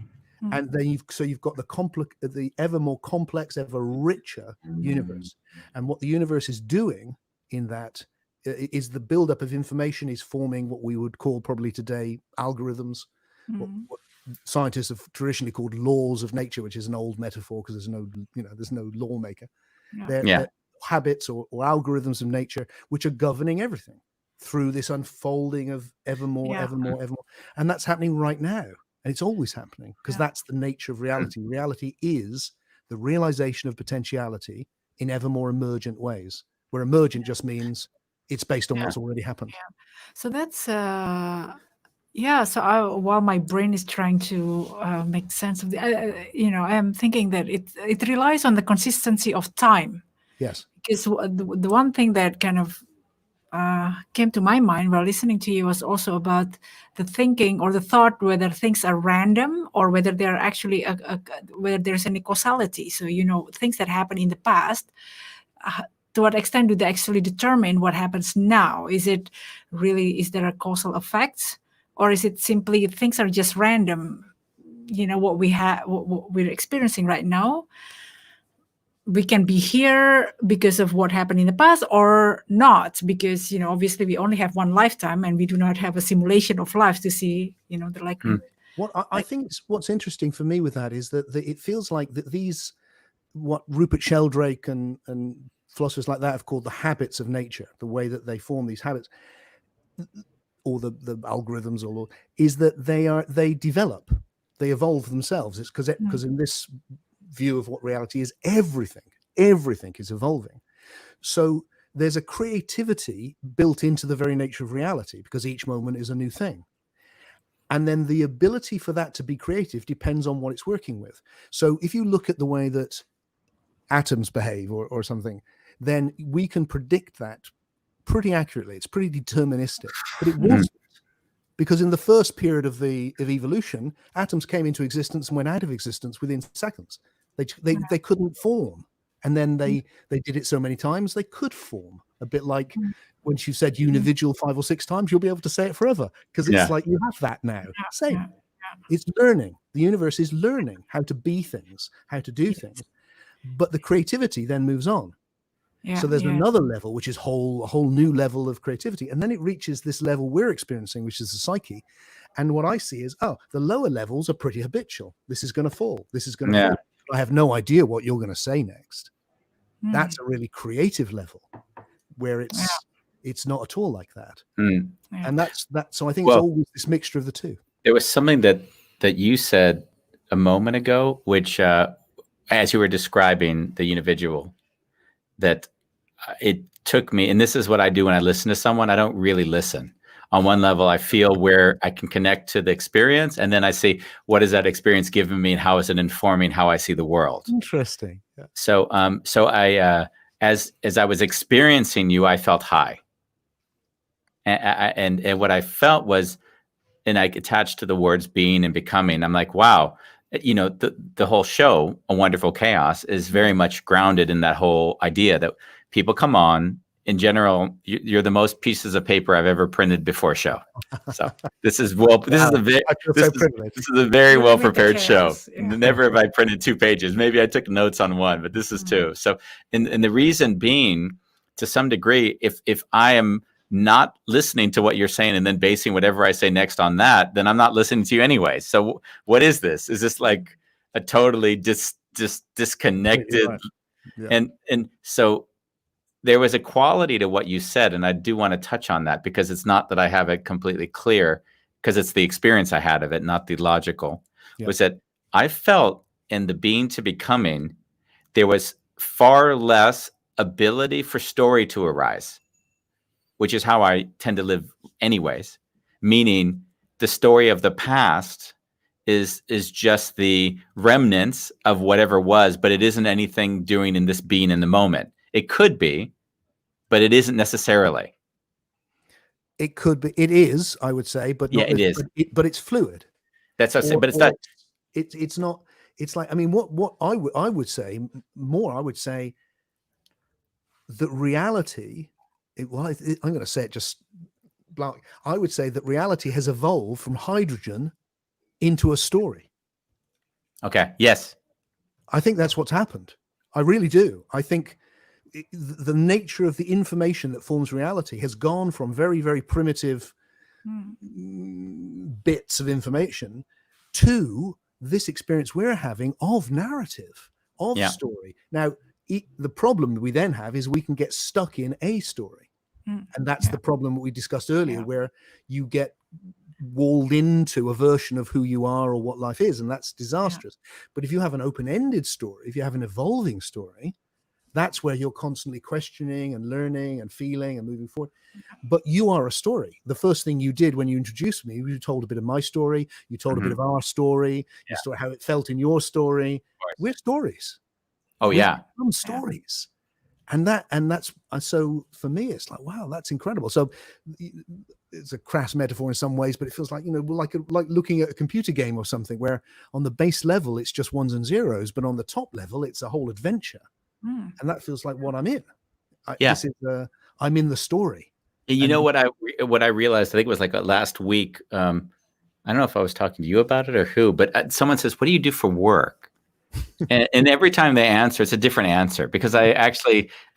And then you've got the ever more complex, ever richer universe. And what the universe is doing in that is the buildup of information is forming what we would call probably today algorithms, what scientists have traditionally called laws of nature, which is an old metaphor because there's no lawmaker. They're habits or algorithms of nature which are governing everything through this unfolding of ever more. And that's happening right now. And it's always happening, because that's the nature of reality. Reality is the realization of potentiality in ever more emergent ways, where emergent just means it's based on what's already happened. So that's so while my brain is trying to make sense of I am thinking that it relies on the consistency of time. Yes. Because the one thing that kind of came to my mind while listening to you was also about the thinking or the thought whether things are random or whether they're actually whether there's any causality. So things that happen in the past, to what extent do they actually determine what happens now? Is there a causal effect, or is it simply things are just random? What we're experiencing right now, we can be here because of what happened in the past, or not, because obviously we only have one lifetime and we do not have a simulation of life to see the likelihood. What I think what's interesting for me with that is that it feels like that these, what Rupert Sheldrake and philosophers like that have called the habits of nature, the way that they form these habits, or the algorithms, is that they develop, they evolve themselves. It's because in this view of what reality is, everything is evolving. So there's a creativity built into the very nature of reality, because each moment is a new thing. And then the ability for that to be creative depends on what it's working with. So if you look at the way that atoms behave or something, then we can predict that pretty accurately. It's pretty deterministic, but it wasn't. Because in the first period of evolution, atoms came into existence and went out of existence within seconds. They couldn't form, and then they did it so many times they could form. A bit like when you said unividual 5 or 6 times, you'll be able to say it forever, because it's like you have that now. Same. It's learning. The universe is learning how to be things, how to do things, but the creativity then moves on. So there's another level, which is a whole new level of creativity. And then it reaches this level we're experiencing, which is the psyche. And what I see is, the lower levels are pretty habitual. This is going to fall. This is going to fall. I have no idea what you're going to say next. That's a really creative level where it's not at all like that. And that's so I think it's always this mixture of the two. There was something that you said a moment ago, which as you were describing the Unividual, that it took me, and this is what I do when I listen to someone. I don't really listen. On one level, I feel where I can connect to the experience, and then I see what is that experience giving me, and how is it informing how I see the world. Interesting. Yeah. So I as I was experiencing you, I felt high, and what I felt was, and I attached to the words being and becoming. I'm like, wow. The whole show, A Wonderful Chaos, is very much grounded in that whole idea that people come on. In general, you're the most pieces of paper I've ever printed before a show. So this is a very well prepared show. Yeah. Never have I printed 2 pages. Maybe I took notes on one, but this is 2. So, and the reason being, to some degree, if I am not listening to what you're saying and then basing whatever I say next on that, then I'm not listening to you anyway. So what is this? Is this like a totally disconnected? Right. Yeah. And so there was a quality to what you said, and I do want to touch on that, because it's not that I have it completely clear, because it's the experience I had of it, not the logical. Yeah. Was that I felt in the being to becoming, there was far less ability for story to arise, which is how I tend to live anyways. Meaning the story of the past is just the remnants of whatever was, but it isn't anything doing in this being in the moment. It could be, but it isn't necessarily. It could be. It is, I would say, but Yeah, not. it is. But it's fluid. That's what I say. But it's Or not. It's not. It's like, I mean, what I would say more. I would say that reality. I'm going to say it just blunt. I would say that reality has evolved from hydrogen into a story. Okay. Yes. I think that's what's happened. I really do. I think the nature of the information that forms reality has gone from very, very primitive bits of information to this experience we're having of narrative, of story. Now, the problem we then have is we can get stuck in a story. And that's the problem that we discussed earlier, where you get walled into a version of who you are or what life is, and that's disastrous. But if you have an open-ended story, if you have an evolving story, that's where you're constantly questioning and learning and feeling and moving forward. But you are a story. The first thing you did when you introduced me, you told a bit of my story, you told a bit of our story, you told how it felt in your story. We're stories. We're stories. And that's so for me, it's like, wow, that's incredible. So it's a crass metaphor in some ways, but it feels like, like looking at a computer game or something, where on the base level it's just ones and zeros, but on the top level it's a whole adventure. And that feels like what I'm in. I'm in the story. You know what I realized? I think it was like last week. I don't know if I was talking to you about it or who, but someone says, "What do you do for work?" and every time they answer, it's a different answer, because I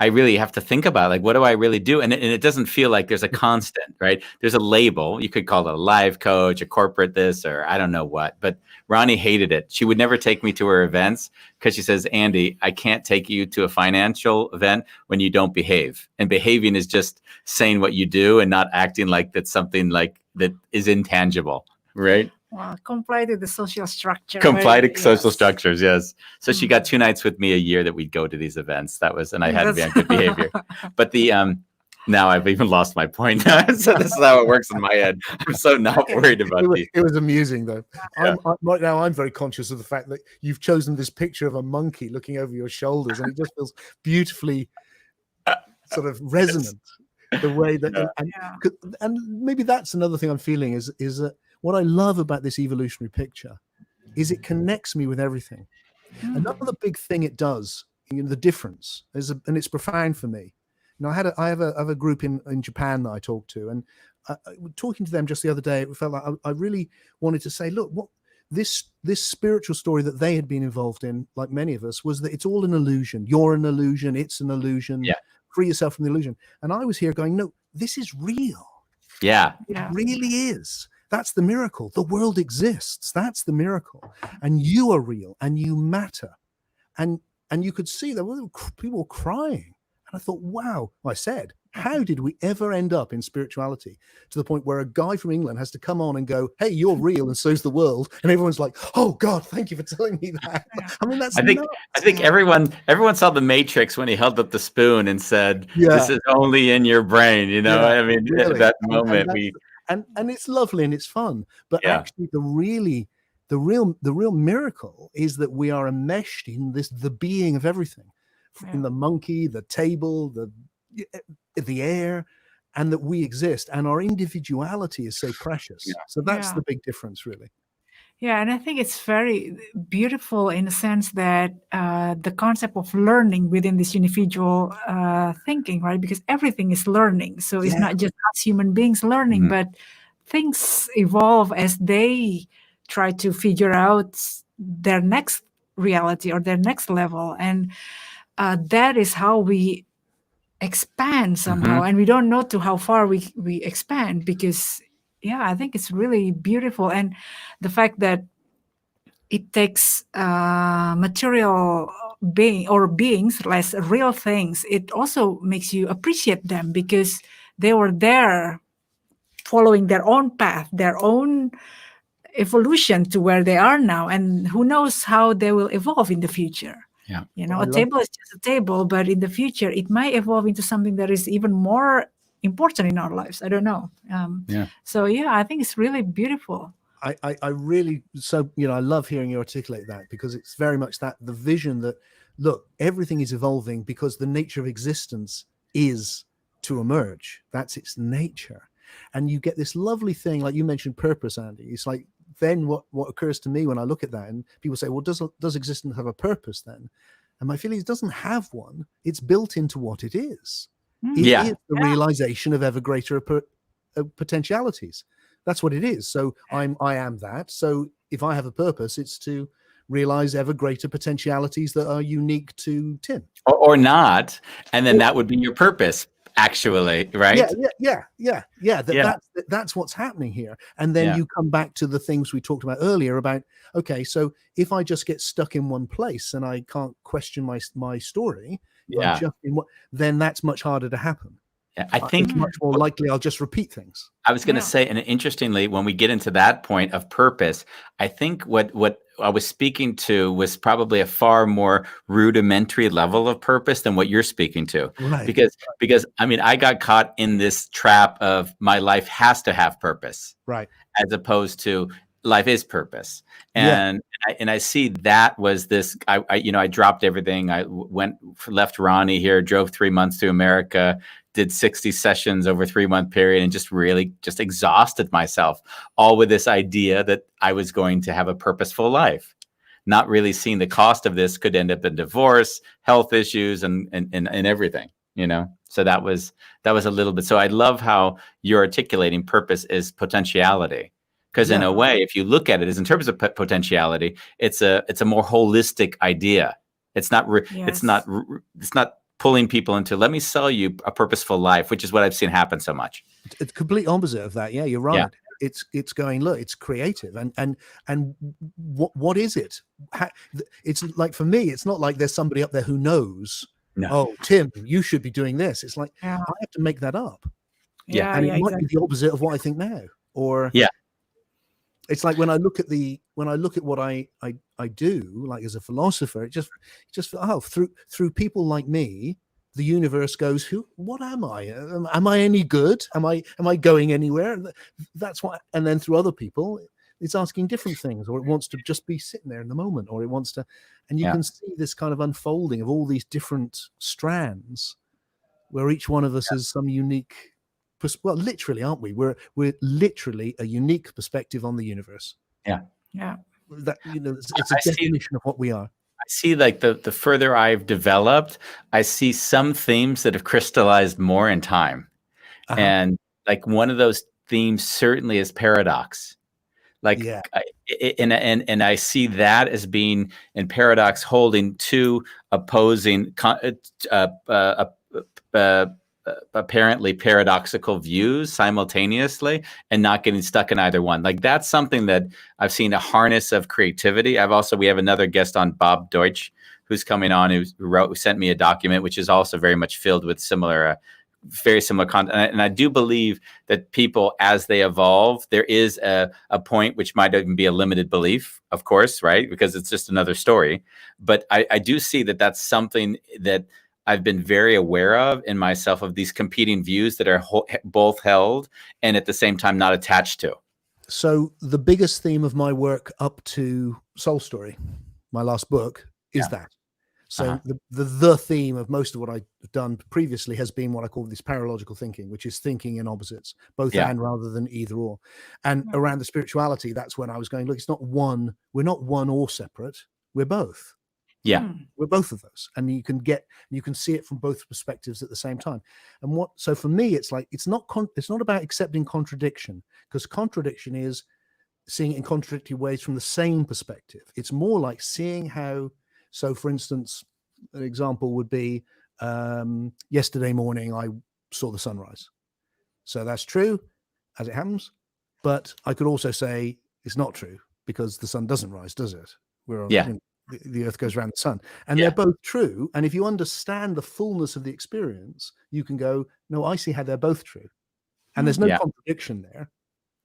really have to think about, like, what do I really do? And it doesn't feel like there's a constant, right? There's a label. You could call it a life coach, a corporate this, or I don't know what. But Ronnie hated it. She would never take me to her events because she says, "Andy, I can't take you to a financial event when you don't behave." And behaving is just saying what you do and not acting like that's something like that is intangible, right? Well, comply to the social structure. Comply to social structures, yes. So she got 2 nights with me a year that we'd go to these events. That was, and I had to be on good behavior. But now I've even lost my point. So this is how it works in my head. I'm so not worried about it was amusing though. Yeah. Right now I'm very conscious of the fact that you've chosen this picture of a monkey looking over your shoulders, and it just feels beautifully sort of resonant. The way that, and maybe that's another thing I'm feeling is that what I love about this evolutionary picture is it connects me with everything. Another big thing it does, the difference is, and it's profound for me. I have a group in Japan that I talk to, and talking to them just the other day, it felt like I really wanted to say, look, what this spiritual story that they had been involved in, like many of us, was that it's all an illusion. You're an illusion. It's an illusion. Yeah. Free yourself from the illusion. And I was here going, no, this is real. Yeah. It really is. That's the miracle. The world exists. That's the miracle. And you are real and you matter. And you could see there were people crying. And I thought, wow. I said, how did we ever end up in spirituality to the point where a guy from England has to come on and go, hey, you're real and so's the world. And everyone's like, oh God, thank you for telling me that. I mean, that's nuts. I think everyone saw The Matrix when he held up the spoon and said, this is only in your brain. I mean, really. At that moment and it's lovely and it's fun. But actually the real miracle is that we are enmeshed in the being of everything. In the monkey, the table, the air, and that we exist, and our individuality is so precious. So that's the big difference, really. Yeah, and I think it's very beautiful in the sense that the concept of learning within this individual thinking, right? Because everything is learning. So it's not just us human beings learning, but things evolve as they try to figure out their next reality or their next level. And that is how we expand somehow, and we don't know to how far we expand, because I think it's really beautiful. And the fact that it takes material beings, less real things, it also makes you appreciate them, because they were there following their own path, their own evolution to where they are now, and who knows how they will evolve in the future. Yeah. A table is just a table, but in the future it might evolve into something that is even more important in our lives. I don't know. So I think it's really beautiful. I really, so, I love hearing you articulate that, because it's very much that the vision that, look, everything is evolving because the nature of existence is to emerge. That's its nature. And you get this lovely thing, like you mentioned, purpose, Andy. It's like, then what occurs to me when I look at that, and people say, well, does existence have a purpose then? And my feeling is, it doesn't have one. It's built into what it is. It is the realization of ever greater potentialities. That's what it is. So I am that. So if I have a purpose, it's to realize ever greater potentialities that are unique to Tim. Or not. And then that would be your purpose, actually, right? That's what's happening here. And then you come back to the things we talked about earlier about, okay, so if I just get stuck in one place and I can't question my story, then that's much harder to happen. Yeah, I think it's much more likely I'll just repeat things. I was going to say, and interestingly, when we get into that point of purpose, I think what I was speaking to was probably a far more rudimentary level of purpose than what you're speaking to. Right. Because I mean, I got caught in this trap of my life has to have purpose, right, as opposed to life is purpose. And I see that was this. I dropped everything. I left Ronnie here, drove 3 months to America, did 60 sessions over a 3-month period, and just really exhausted myself, all with this idea that I was going to have a purposeful life, not really seeing the cost of this could end up in divorce, health issues, and everything, So that was a little bit. So I love how you're articulating purpose is potentiality. Because in a way, if you look at it as in terms of potentiality, it's a more holistic idea. It's not pulling people into, let me sell you a purposeful life, which is what I've seen happen so much. It's complete opposite of that. Yeah, you're right. Yeah. It's going, look, it's creative, and what is it? It's like, for me, it's not like there's somebody up there who knows. No. Oh, Tim, you should be doing this. It's like I have to make that up. And it might be the opposite of what I think now. Or it's like when I look at what I do, like as a philosopher, it just through people like me, the universe goes, what am I? Am I any good? Am I going anywhere? That's what. And then through other people, it's asking different things, or it wants to just be sitting there in the moment, or it wants to, and you can see this kind of unfolding of all these different strands, where each one of us is some unique. Well, literally, aren't we? We're literally a unique perspective on the universe. Yeah. That, it's a definition of what we are. I see, like, the further I've developed, I see some themes that have crystallized more in time. And like one of those themes certainly is paradox. Like, and I see that as being in paradox, holding two opposing apparently paradoxical views simultaneously and not getting stuck in either one. Like, that's something that I've seen, a harness of creativity. We have another guest on, Bob Deutsch, who's coming on, who sent me a document, which is also very much filled with very similar content. And I do believe that people, as they evolve, there is a point which might even be a limited belief, of course, right? Because it's just another story. But I do see that that's something that I've been very aware of in myself, of these competing views that are both held and at the same time not attached to. So the biggest theme of my work up to Soul Story, my last book, is that. So the theme of most of what I've done previously has been what I call this paralogical thinking, which is thinking in opposites, both and rather than either or. And around the spirituality, that's when I was going, look, it's not one, we're not one or separate, we're both. Yeah, we're both of those, and you can see it from both perspectives at the same time. And so for me, it's like it's not about accepting contradiction, because contradiction is seeing it in contradictory ways from the same perspective. It's more like seeing how. So, for instance, an example would be yesterday morning I saw the sunrise. So that's true, as it happens. But I could also say it's not true because the sun doesn't rise, does it? We're on, Yeah. the earth goes around the sun, and Yeah. they're both true. And if you understand the fullness of the experience, you can go, no, I see how they're both true. And there's no Yeah. contradiction there.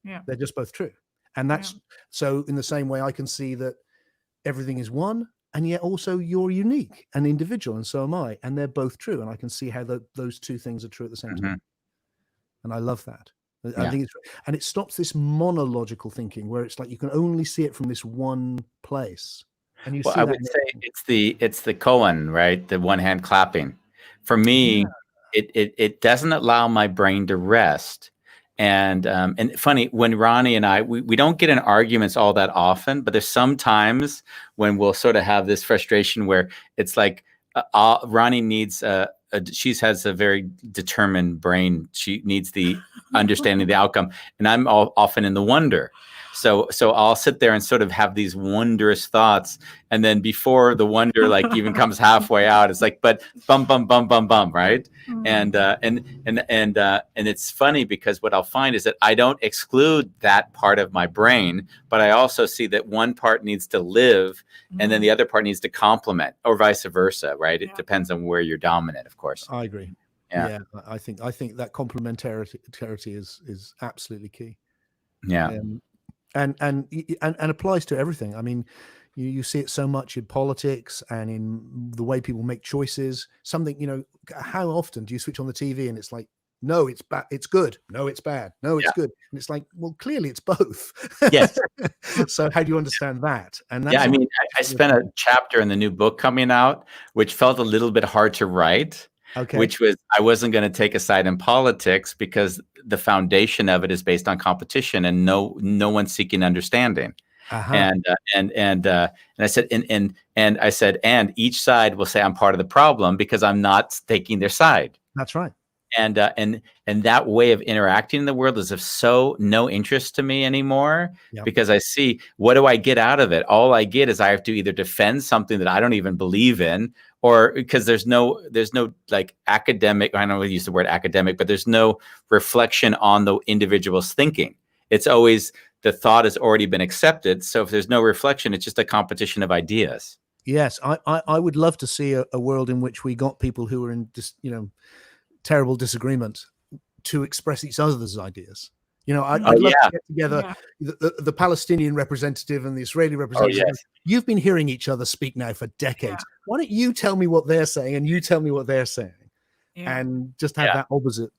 Yeah. They're just both true. And that's so in the same way I can see that everything is one, and yet also you're unique and individual, and so am I. And they're both true. And I can see how those two things are true at the same time. And I love that. I think and it stops this monological thinking where it's like you can only see it from this one place. And you see I that would say it's the koan, right? The one hand clapping. For me, it doesn't allow my brain to rest. And funny, when Ronnie and I, we don't get in arguments all that often, but there's some times when we'll sort of have this frustration where it's like Ronnie needs she has a very determined brain. She needs the understanding of the outcome, and I'm often in the wonder. So I'll sit there and sort of have these wondrous thoughts, and then before the wonder like even comes halfway out, it's like, but bum bum bum bum bum, right? And it's funny because what I'll find is that I don't exclude that part of my brain, but I also see that one part needs to live, and then the other part needs to complement, or vice versa, right? It depends on where you're dominant, of course. I agree. Yeah, I think that complementarity is absolutely key. Yeah. And applies to everything. I mean, you see it so much in politics and in the way people make choices. Something, how often do you switch on the TV and it's like, no, it's bad, it's good. No, it's bad. No, it's good. And it's like, well, clearly it's both. Yes. So how do you understand that? And that's I mean, I spent a chapter in the new book coming out, which felt a little bit hard to write. Okay. Which was, I wasn't going to take a side in politics because the foundation of it is based on competition and no one's seeking understanding. And I said, and I said, and each side will say I'm part of the problem because I'm not taking their side. That's right. And that way of interacting in the world is of no interest to me anymore, because I see, what do I get out of it? All I get is I have to either defend something that I don't even believe in, or because there's no like academic, I don't want to use the word academic, but there's no reflection on the individual's thinking. It's always the thought has already been accepted. So if there's no reflection, it's just a competition of ideas. Yes, I would love to see a world in which we got people who are in terrible disagreement to express each other's ideas. I'd love to get together the Palestinian representative and the Israeli representative. You've been hearing each other speak now for decades. Why don't you tell me what they're saying and you tell me what they're saying, and just have that opposite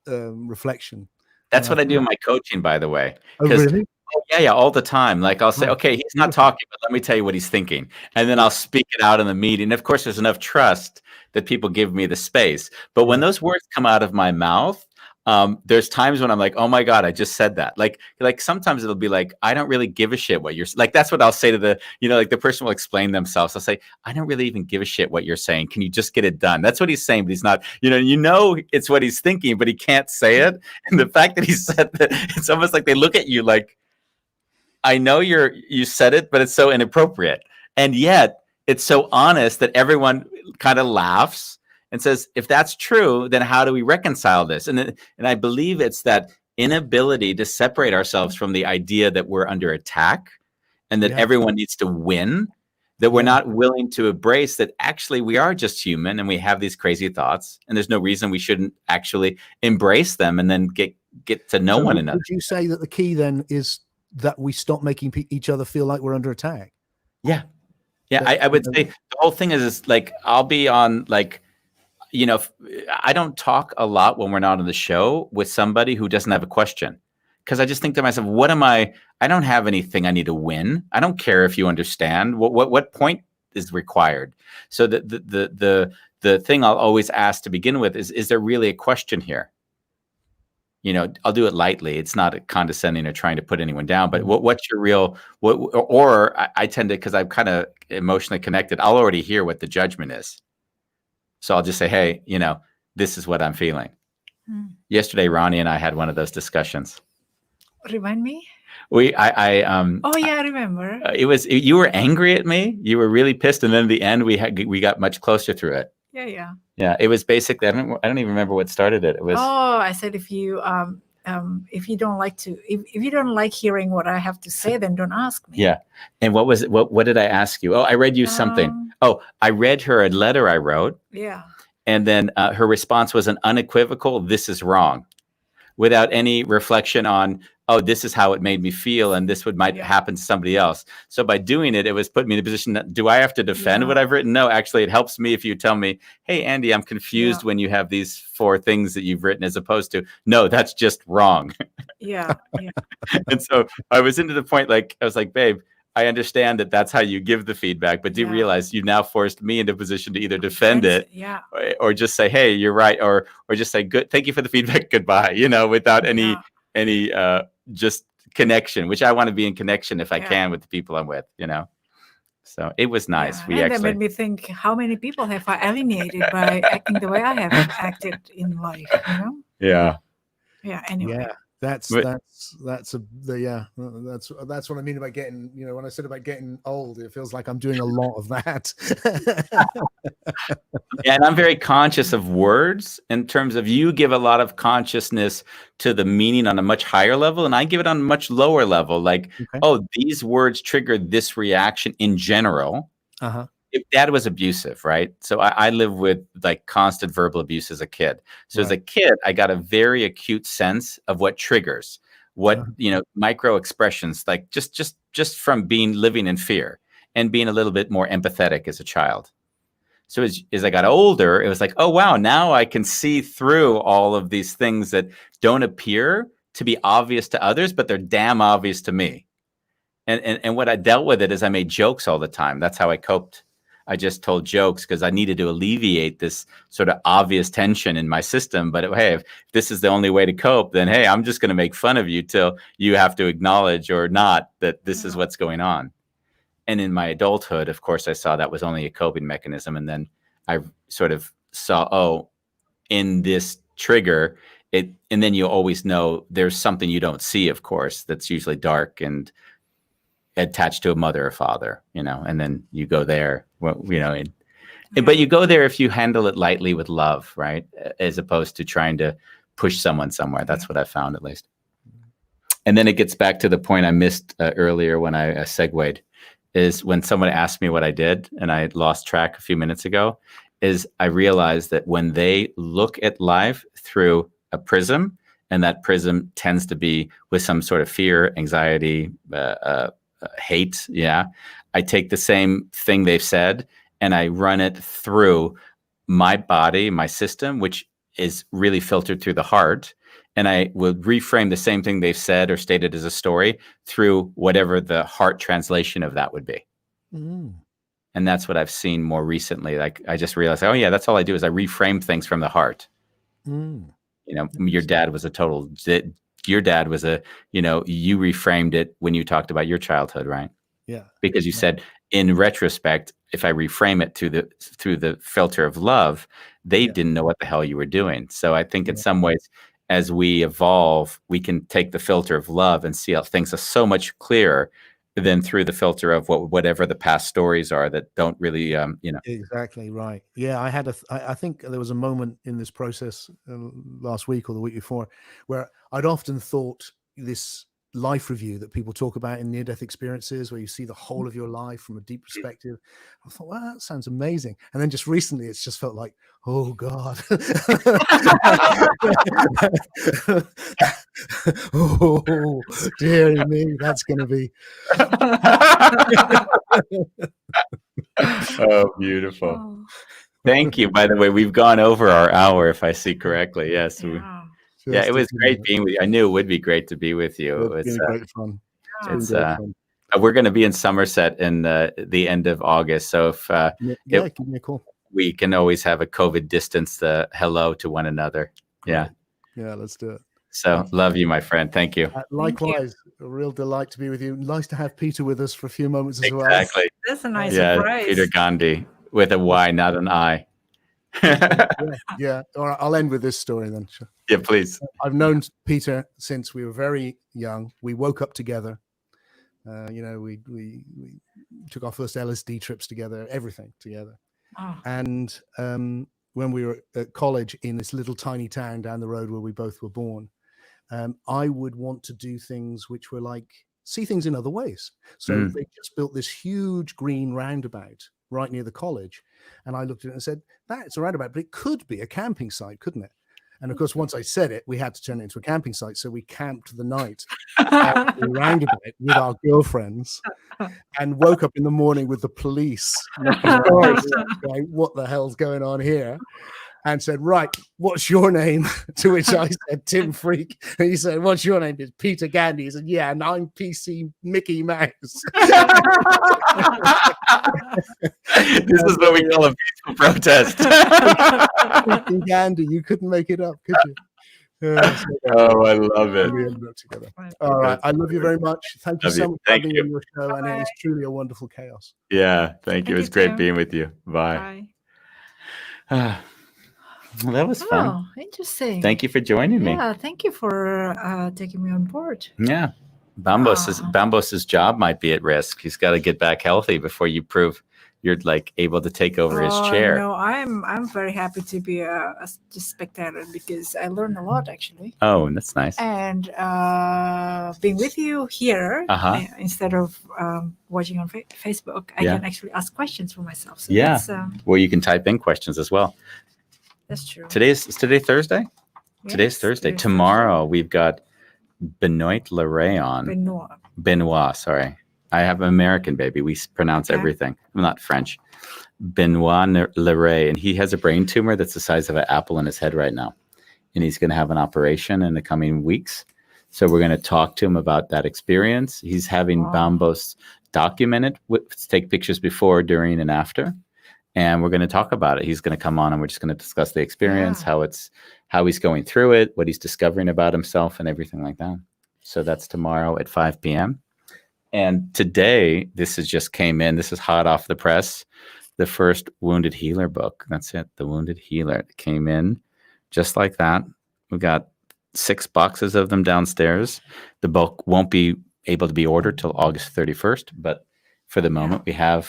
reflection. That's what I do in my coaching, by the way. Oh, really? Yeah, all the time. Like I'll say, okay, he's not talking, but let me tell you what he's thinking. And then I'll speak it out in the meeting. Of course, there's enough trust that people give me the space. But when those words come out of my mouth, there's times when I'm like, oh my God, I just said that. Like sometimes it'll be like, I don't really give a shit what you're like. That's what I'll say to like the person will explain themselves. I'll say, I don't really even give a shit what you're saying. Can you just get it done? That's what he's saying, but he's not, it's what he's thinking, but he can't say it. And the fact that he said that, it's almost like they look at you like, I know you said it, but it's so inappropriate. And yet it's so honest that everyone kind of laughs and says, if that's true, then how do we reconcile this? And I believe it's that inability to separate ourselves from the idea that we're under attack and that everyone needs to win, that we're not willing to embrace that actually we are just human and we have these crazy thoughts, and there's no reason we shouldn't actually embrace them and then get to know one another. Would you say that the key then is that we stop making each other feel like we're under attack? Yeah. I would say the whole thing is like, I'll be on like, I don't talk a lot when we're not on the show with somebody who doesn't have a question, because I just think to myself, I don't have anything I need to win. I don't care if you understand what point is required. So the thing I'll always ask to begin with is there really a question here? I'll do it lightly. It's not condescending or trying to put anyone down, but what's your real, or I tend to, because I'm kind of emotionally connected, I'll already hear what the judgment is. So I'll just say, hey, this is what I'm feeling. Yesterday, Ronnie and I had one of those discussions. Remind me? Oh yeah, I remember. You were angry at me. You were really pissed. And then in the end, we got much closer through it. Yeah. Yeah, it was basically, I don't even remember what started it. It was, I said if you don't like if you don't like hearing what I have to say, then don't ask me. yeah. And what was it? What did I ask you? Oh, I read you something. Oh, I read her a letter I wrote. Yeah. And then her response was an unequivocal, "This is wrong," without any reflection on, oh, this is how it made me feel, and this might happen to somebody else. So by doing it, it was putting me in a position that, do I have to defend what I've written? No, actually, it helps me if you tell me, hey, Andy, I'm confused when you have these 4 things that you've written, as opposed to, no, that's just wrong. Yeah. And so I was into the point, like, I was like, babe, I understand that that's how you give the feedback, but do you realize you now forced me into a position to either defend it or just say, hey, you're right, or just say, good, thank you for the feedback, goodbye, without any just connection, which I want to be in connection if I can with the people I'm with, So it was nice. That made me think, how many people have I alienated by acting the way I have acted in life, Yeah. Yeah, anyway. Yeah. That's what I mean about getting, when I said about getting old, it feels like I'm doing a lot of that. And I'm very conscious of words, in terms of, you give a lot of consciousness to the meaning on a much higher level, and I give it on a much lower level. Like, oh, these words triggered this reaction in general. If dad was abusive, right? So I live with like constant verbal abuse as a kid. So as a kid, I got a very acute sense of what triggers, what, micro expressions, like just from living in fear and being a little bit more empathetic as a child. So as I got older, it was like, oh, wow, now I can see through all of these things that don't appear to be obvious to others, but they're damn obvious to me. And what I dealt with it is I made jokes all the time. That's how I coped. I just told jokes because I needed to alleviate this sort of obvious tension in my system. But hey, if this is the only way to cope, then hey, I'm just going to make fun of you till you have to acknowledge or not that this is what's going on. And in my adulthood, of course, I saw that was only a coping mechanism. And then I sort of saw, oh, in this trigger, and then you always know there's something you don't see, of course, that's usually dark and attached to a mother or father, and then you go there, but you go there if you handle it lightly with love, right? As opposed to trying to push someone somewhere. That's what I found, at least. And then it gets back to the point I missed earlier when I segued, is when someone asked me what I did, and I lost track a few minutes ago, is I realized that when they look at life through a prism, and that prism tends to be with some sort of fear, anxiety, hate, I take the same thing they've said and I run it through my body, my system, which is really filtered through the heart, and I will reframe the same thing they've said or stated as a story through whatever the heart translation of that would be. And that's what I've seen more recently. Like, I just realized, oh yeah, that's all I do is I reframe things from the heart. Your dad was you reframed it when you talked about your childhood, right? Yeah. Because you said, in retrospect, if I reframe it through the filter of love, they didn't know what the hell you were doing. So I think in some ways, as we evolve, we can take the filter of love and see how things are so much clearer than through the filter of whatever the past stories are that don't really, Exactly right. Yeah, I think there was a moment in this process last week or the week before where I'd often thought this life review that people talk about in near-death experiences, where you see the whole of your life from a deep perspective. I thought, wow, that sounds amazing. And then just recently, it's just felt like, oh God, oh dear me, that's going to be. Oh, beautiful. Thank you. By the way, we've gone over our hour, if I see correctly. Yes. Yeah, it was great being with you. I knew it would be great to be with you. It's been great fun. We're going to be in Somerset in the end of August. So if give me a call. We can always have a COVID distance hello to one another. Yeah. Yeah, let's do it. So love you, my friend. Thank you. Likewise, a real delight to be with you. Nice to have Peter with us for a few moments as well. Exactly. That's a nice surprise. Peter Gandhi with a Y, not an I. Yeah. All right, I'll end with this story then. Sure. Yeah, please. I've known Peter since we were very young. We woke up together. We took our first LSD trips together, everything together. Oh. And when we were at college in this little tiny town down the road where we both were born, I would want to do things which were like see things in other ways. So they just built this huge green roundabout right near the college. And I looked at it and said, that's a roundabout, but it could be a camping site, couldn't it? And of course, once I said it, we had to turn it into a camping site. So we camped the night roundabout with our girlfriends and woke up in the morning with the police knocking on our doors, going, what the hell's going on here? And said, right, what's your name? To which I said, Tim Freke. And he said, what's your name? It's Peter Gandy. He said, yeah, and I'm PC Mickey Mouse. This is what we call a peaceful protest. Peter Gandy, you couldn't make it up, could you? Oh, I love it. We ended up together. All right, I love you very much. Thank you so much for being on your show, and it is truly a wonderful chaos. Yeah, thank you. It was great being with you. Bye. Well, that was fun. Oh, interesting. Thank you for joining me. Yeah, thank you for taking me on board. Yeah. Bambos's job might be at risk. He's got to get back healthy before you prove you're like able to take over his chair. No, I'm very happy to be a spectator because I learned a lot actually. Oh, that's nice. And being with you here instead of watching on Facebook, I can actually ask questions for myself. So well, you can type in questions as well. That's true. Is today Thursday? Yes, today's Thursday. Tomorrow Thursday. We've got Benoit Leray on. Benoit, sorry. I have an American baby. We pronounce everything. I'm not French. Benoit Leray, and he has a brain tumor that's the size of an apple in his head right now. And he's going to have an operation in the coming weeks. So we're going to talk to him about that experience. He's having Bambos documented, take pictures before, during, and after. And we're going to talk about it. He's going to come on and we're just going to discuss the experience, how he's going through it, what he's discovering about himself and everything like that. So that's tomorrow at 5 p.m. And today, this just came in. This is hot off the press. The first Wounded Healer book. That's it. The Wounded Healer. It came in just like that. We got 6 boxes of them downstairs. The book won't be able to be ordered till August 31st, but for the moment, we have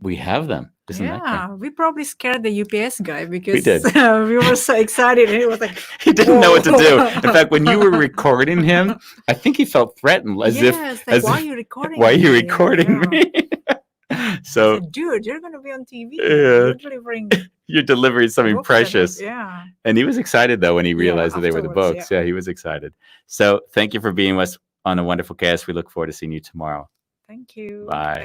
them. Isn't that great? We probably scared the UPS guy because we did. We were so excited, and he was like, he didn't know what to do. In fact, when you were recording him, I think he felt threatened, as if why are you recording? Why are you recording me? So, said, dude, you're going to be on TV. You're delivering something precious. Yeah. And he was excited though when he realized that they were the books. Yeah, he was excited. So, thank you for being with us on A Wonderful Chaos. We look forward to seeing you tomorrow. Thank you. Bye.